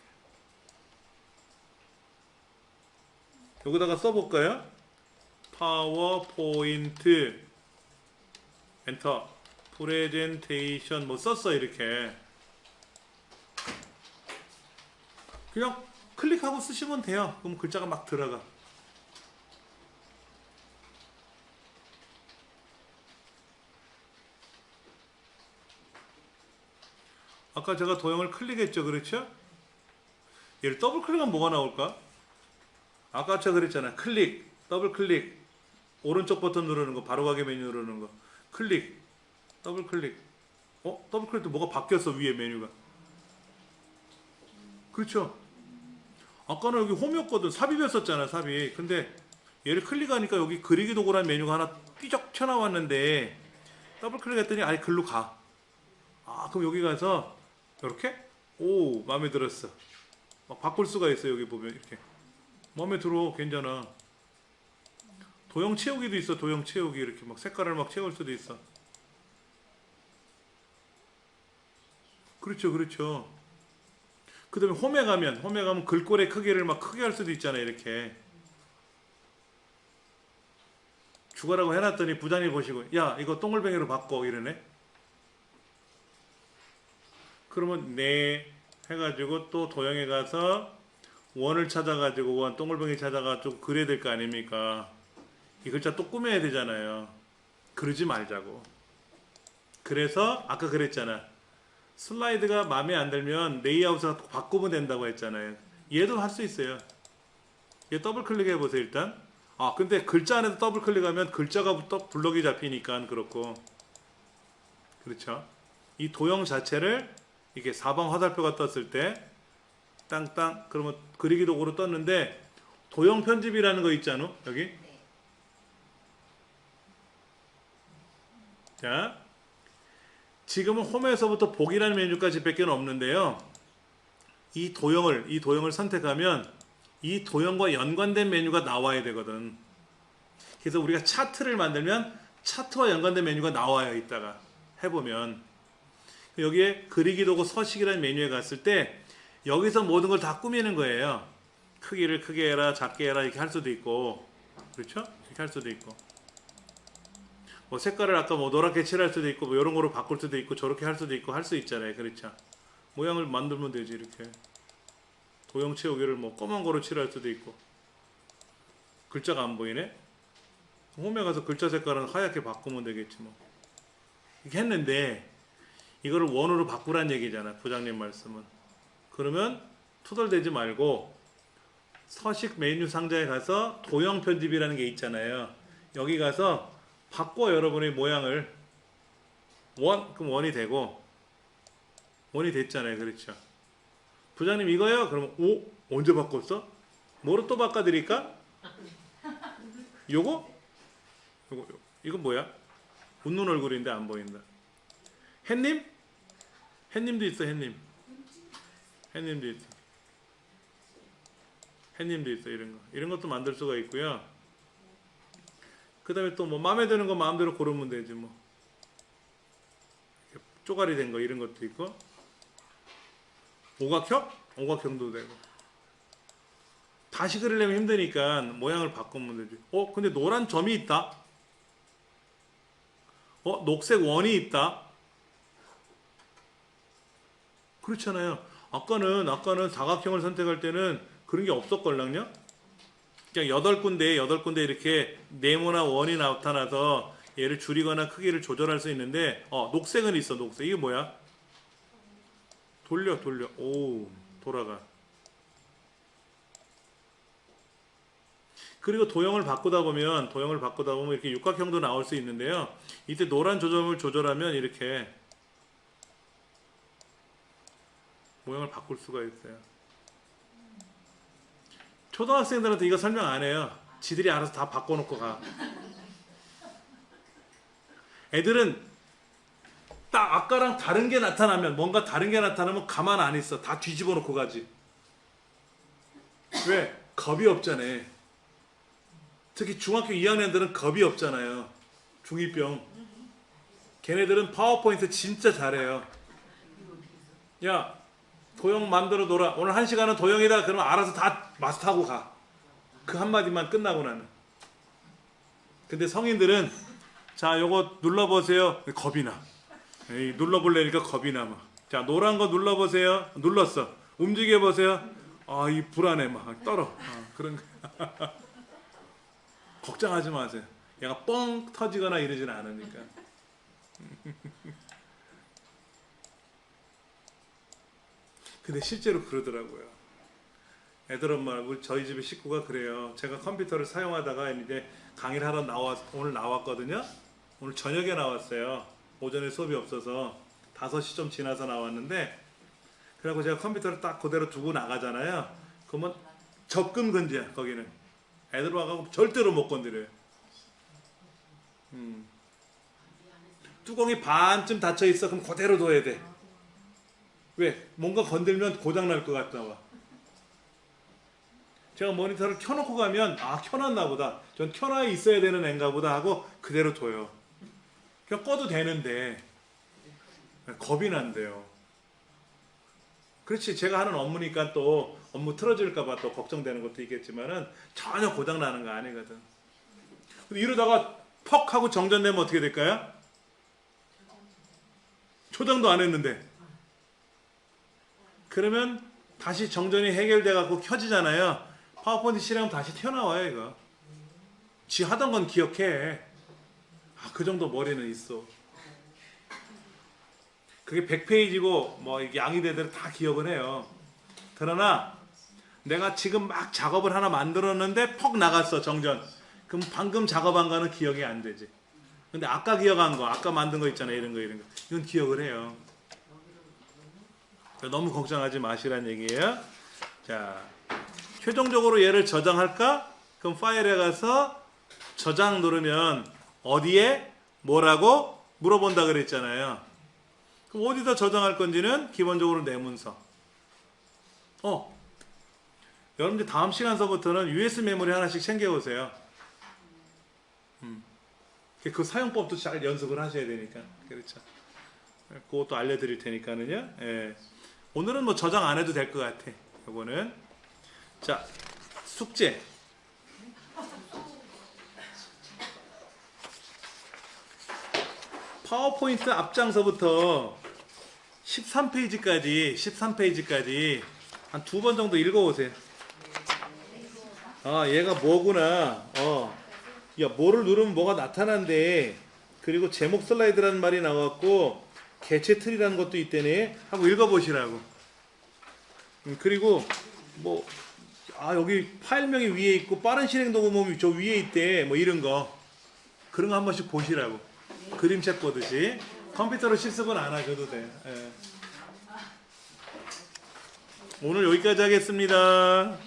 여기다가 써볼까요? 파워포인트 엔터 프레젠테이션 뭐 썼어. 이렇게 그냥 클릭하고 쓰시면 돼요. 그럼 글자가 막 들어가. 아까 제가 도형을 클릭했죠, 그렇죠? 얘를 더블 클릭하면 뭐가 나올까? 아까 제가 그랬잖아요. 클릭, 더블 클릭, 오른쪽 버튼 누르는 거, 바로 가기 메뉴 누르는 거, 클릭, 더블 클릭. 더블 클릭도 뭐가 바뀌었어, 위에 메뉴가. 그렇죠? 아까는 여기 홈이었거든. 삽입이었었잖아, 삽입. 근데 얘를 클릭하니까 여기 그리기 도구라는 메뉴가 하나 삐적 튀어나왔는데 더블 클릭했더니 아예 글로 가. 그럼 여기 가서 이렇게 마음에 들었어. 막 바꿀 수가 있어. 여기 보면 이렇게 마음에 들어. 괜찮아. 도형 채우기도 있어. 도형 채우기 이렇게 막 색깔을 막 채울 수도 있어. 그렇죠, 그렇죠. 그다음에 홈에 가면 글꼴의 크기를 막 크게 할 수도 있잖아요. 이렇게 주가라고 해놨더니 부장님 보시고 야 이거 동글뱅이로 바꿔 이러네. 그러면 네 해가지고 또 도형에 가서 원을 찾아가지고 원 동글뱅이 찾아가지고 그려야 될 거 아닙니까? 이 글자 또 꾸며야 되잖아요. 그러지 말자고. 그래서 아까 그랬잖아. 슬라이드가 마음에 안 들면 레이아웃을 바꾸면 된다고 했잖아요. 얘도 할 수 있어요. 얘 더블 클릭해 보세요 일단. 아 근데 글자 안에서 더블 클릭하면 글자가 또 블럭이 잡히니까 그렇고. 그렇죠. 이 도형 자체를 이렇게 사방 화살표가 떴을 때 땅땅 그러면 그리기 도구로 떴는데 도형 편집이라는 거 있잖아 여기. 자 지금은 홈에서부터 보기라는 메뉴까지 밖에 없는데요. 이 도형을 선택하면 이 도형과 연관된 메뉴가 나와야 되거든. 그래서 우리가 차트를 만들면 차트와 연관된 메뉴가 나와요. 이따가 해보면 여기에 그리기 도구 서식이라는 메뉴에 갔을 때 여기서 모든 걸 다 꾸미는 거예요. 크기를 크게 해라 작게 해라 이렇게 할 수도 있고 그렇죠? 이렇게 할 수도 있고 뭐 색깔을 아까 뭐 노랗게 칠할 수도 있고 뭐 이런 거로 바꿀 수도 있고 저렇게 할 수도 있고 할 수 있잖아요. 그렇죠? 모양을 만들면 되지 이렇게. 도형 채우기를 뭐 검은 거로 칠할 수도 있고. 글자가 안 보이네? 홈에 가서 글자 색깔은 하얗게 바꾸면 되겠지 뭐. 이렇게 했는데 이거를 원으로 바꾸란 얘기잖아. 부장님 말씀은. 그러면 투덜대지 말고 서식 메뉴 상자에 가서 도형 편집이라는 게 있잖아요. 여기 가서 바꿔 여러분의 모양을 그럼 원이 되고 원이 됐잖아요. 그렇죠? 부장님 이거요? 그러면 언제 바꿨어? 뭐로 또 바꿔드릴까? 요거? 이거 뭐야? 웃는 얼굴인데 안 보인다. 햇님? 햇님도 있어. 햇님도 있어. 햇님도 있어. 이런 것도 만들 수가 있고요. 그 다음에 또 뭐 마음에 드는 거 마음대로 고르면 되지 뭐. 쪼가리 된 거 이런 것도 있고. 오각형도 되고. 다시 그리려면 힘드니까 모양을 바꾸면 되지. 근데 노란 점이 있다. 녹색 원이 있다. 그렇잖아요. 아까는 사각형을 선택할 때는 그런 게 없었걸랑요? 그냥 8군데 이렇게 네모나 원이 나타나서 얘를 줄이거나 크기를 조절할 수 있는데 녹색은 있어. 녹색. 이게 뭐야? 돌려. 오, 돌아가. 그리고 도형을 바꾸다 보면 이렇게 육각형도 나올 수 있는데요. 이때 노란 조점을 조절하면 이렇게 모양을 바꿀 수가 있어요. 초등학생들한테 이거 설명 안 해요. 지들이 알아서 다 바꿔놓고 가. 애들은 딱 아까랑 다른 게 나타나면 뭔가 다른 게 나타나면 가만 안 있어. 다 뒤집어 놓고 가지. 왜? 겁이 없잖아. 특히 중학교 2학년들은 겁이 없잖아요. 중2병. 걔네들은 파워포인트 진짜 잘해요. 야 도형 만들어 놓으라. 오늘 1시간은 도형이다. 그러면 알아서 다 마스터하고 가. 그 한마디만 끝나고 나는. 근데 성인들은 자 요거 눌러보세요. 겁이 나. 에이, 눌러볼래니까 겁이 나. 막. 자 노란 거 눌러보세요. 눌렀어. 움직여보세요. 이 불안해. 막 떨어. 그런 거. 걱정하지 마세요. 얘가 뻥 터지거나 이러진 않으니까. 근데 실제로 그러더라고요. 애들 엄마, 저희 집에 식구가 그래요. 제가 컴퓨터를 사용하다가 이제 강의를 하러 오늘 나왔거든요. 오늘 저녁에 나왔어요. 오전에 수업이 없어서 5시 좀 지나서 나왔는데, 그래갖고 제가 컴퓨터를 딱 그대로 두고 나가잖아요. 그러면 접근 금지야, 거기는. 애들 와가지고 절대로 못 건드려요. 뚜껑이 반쯤 닫혀 있어. 그럼 그대로 둬야 돼. 왜? 뭔가 건들면 고장 날 것 같나 봐. 제가 모니터를 켜놓고 가면 아 켜놨나 보다. 전 켜놔 있어야 되는 앤가 보다 하고 그대로 둬요. 그냥 꺼도 되는데 겁이 난대요. 그렇지 제가 하는 업무니까 또 업무 틀어질까봐 또 걱정되는 것도 있겠지만은 전혀 고장 나는 거 아니거든. 근데 이러다가 퍽 하고 정전되면 어떻게 될까요? 초장도 안 했는데. 그러면 다시 정전이 해결돼 갖고 켜지잖아요. 파워포인트 실행하면 다시 튀어나와요 이거. 지 하던 건 기억해. 아, 그 정도 머리는 있어. 그게 100페이지고 뭐 양이 되대로 다 기억을 해요. 그러나 내가 지금 막 작업을 하나 만들었는데 퍽 나갔어 정전. 그럼 방금 작업한 거는 기억이 안 되지. 근데 아까 기억한 거, 아까 만든 거 있잖아요. 이런 거 이건 기억을 해요. 너무 걱정하지 마시란 얘기예요. 자, 최종적으로 얘를 저장할까? 그럼 파일에 가서 저장 누르면 어디에 뭐라고 물어본다 그랬잖아요. 그럼 어디다 저장할 건지는 기본적으로 내 문서. 여러분들 다음 시간서부터는 USB 메모리 하나씩 챙겨오세요. 그 사용법도 잘 연습을 하셔야 되니까. 그렇죠. 그것도 알려드릴 테니까는요. 예. 오늘은 뭐 저장 안 해도 될 것 같아. 요거는. 자, 숙제. 파워포인트 앞장서부터 13페이지까지 한 2번 정도 읽어보세요. 아, 얘가 뭐구나. 야, 뭐를 누르면 뭐가 나타난대. 그리고 제목 슬라이드라는 말이 나왔고 개체 틀이라는 것도 있대네 하고 읽어보시라고. 그리고 뭐 여기 파일명이 위에 있고 빠른 실행 도구mom이 저 위에 있대 뭐 이런 거 그런 거 한 번씩 보시라고. 그림책 보듯이. 컴퓨터로 실습은 안 하셔도 돼. 예. 오늘 여기까지 하겠습니다.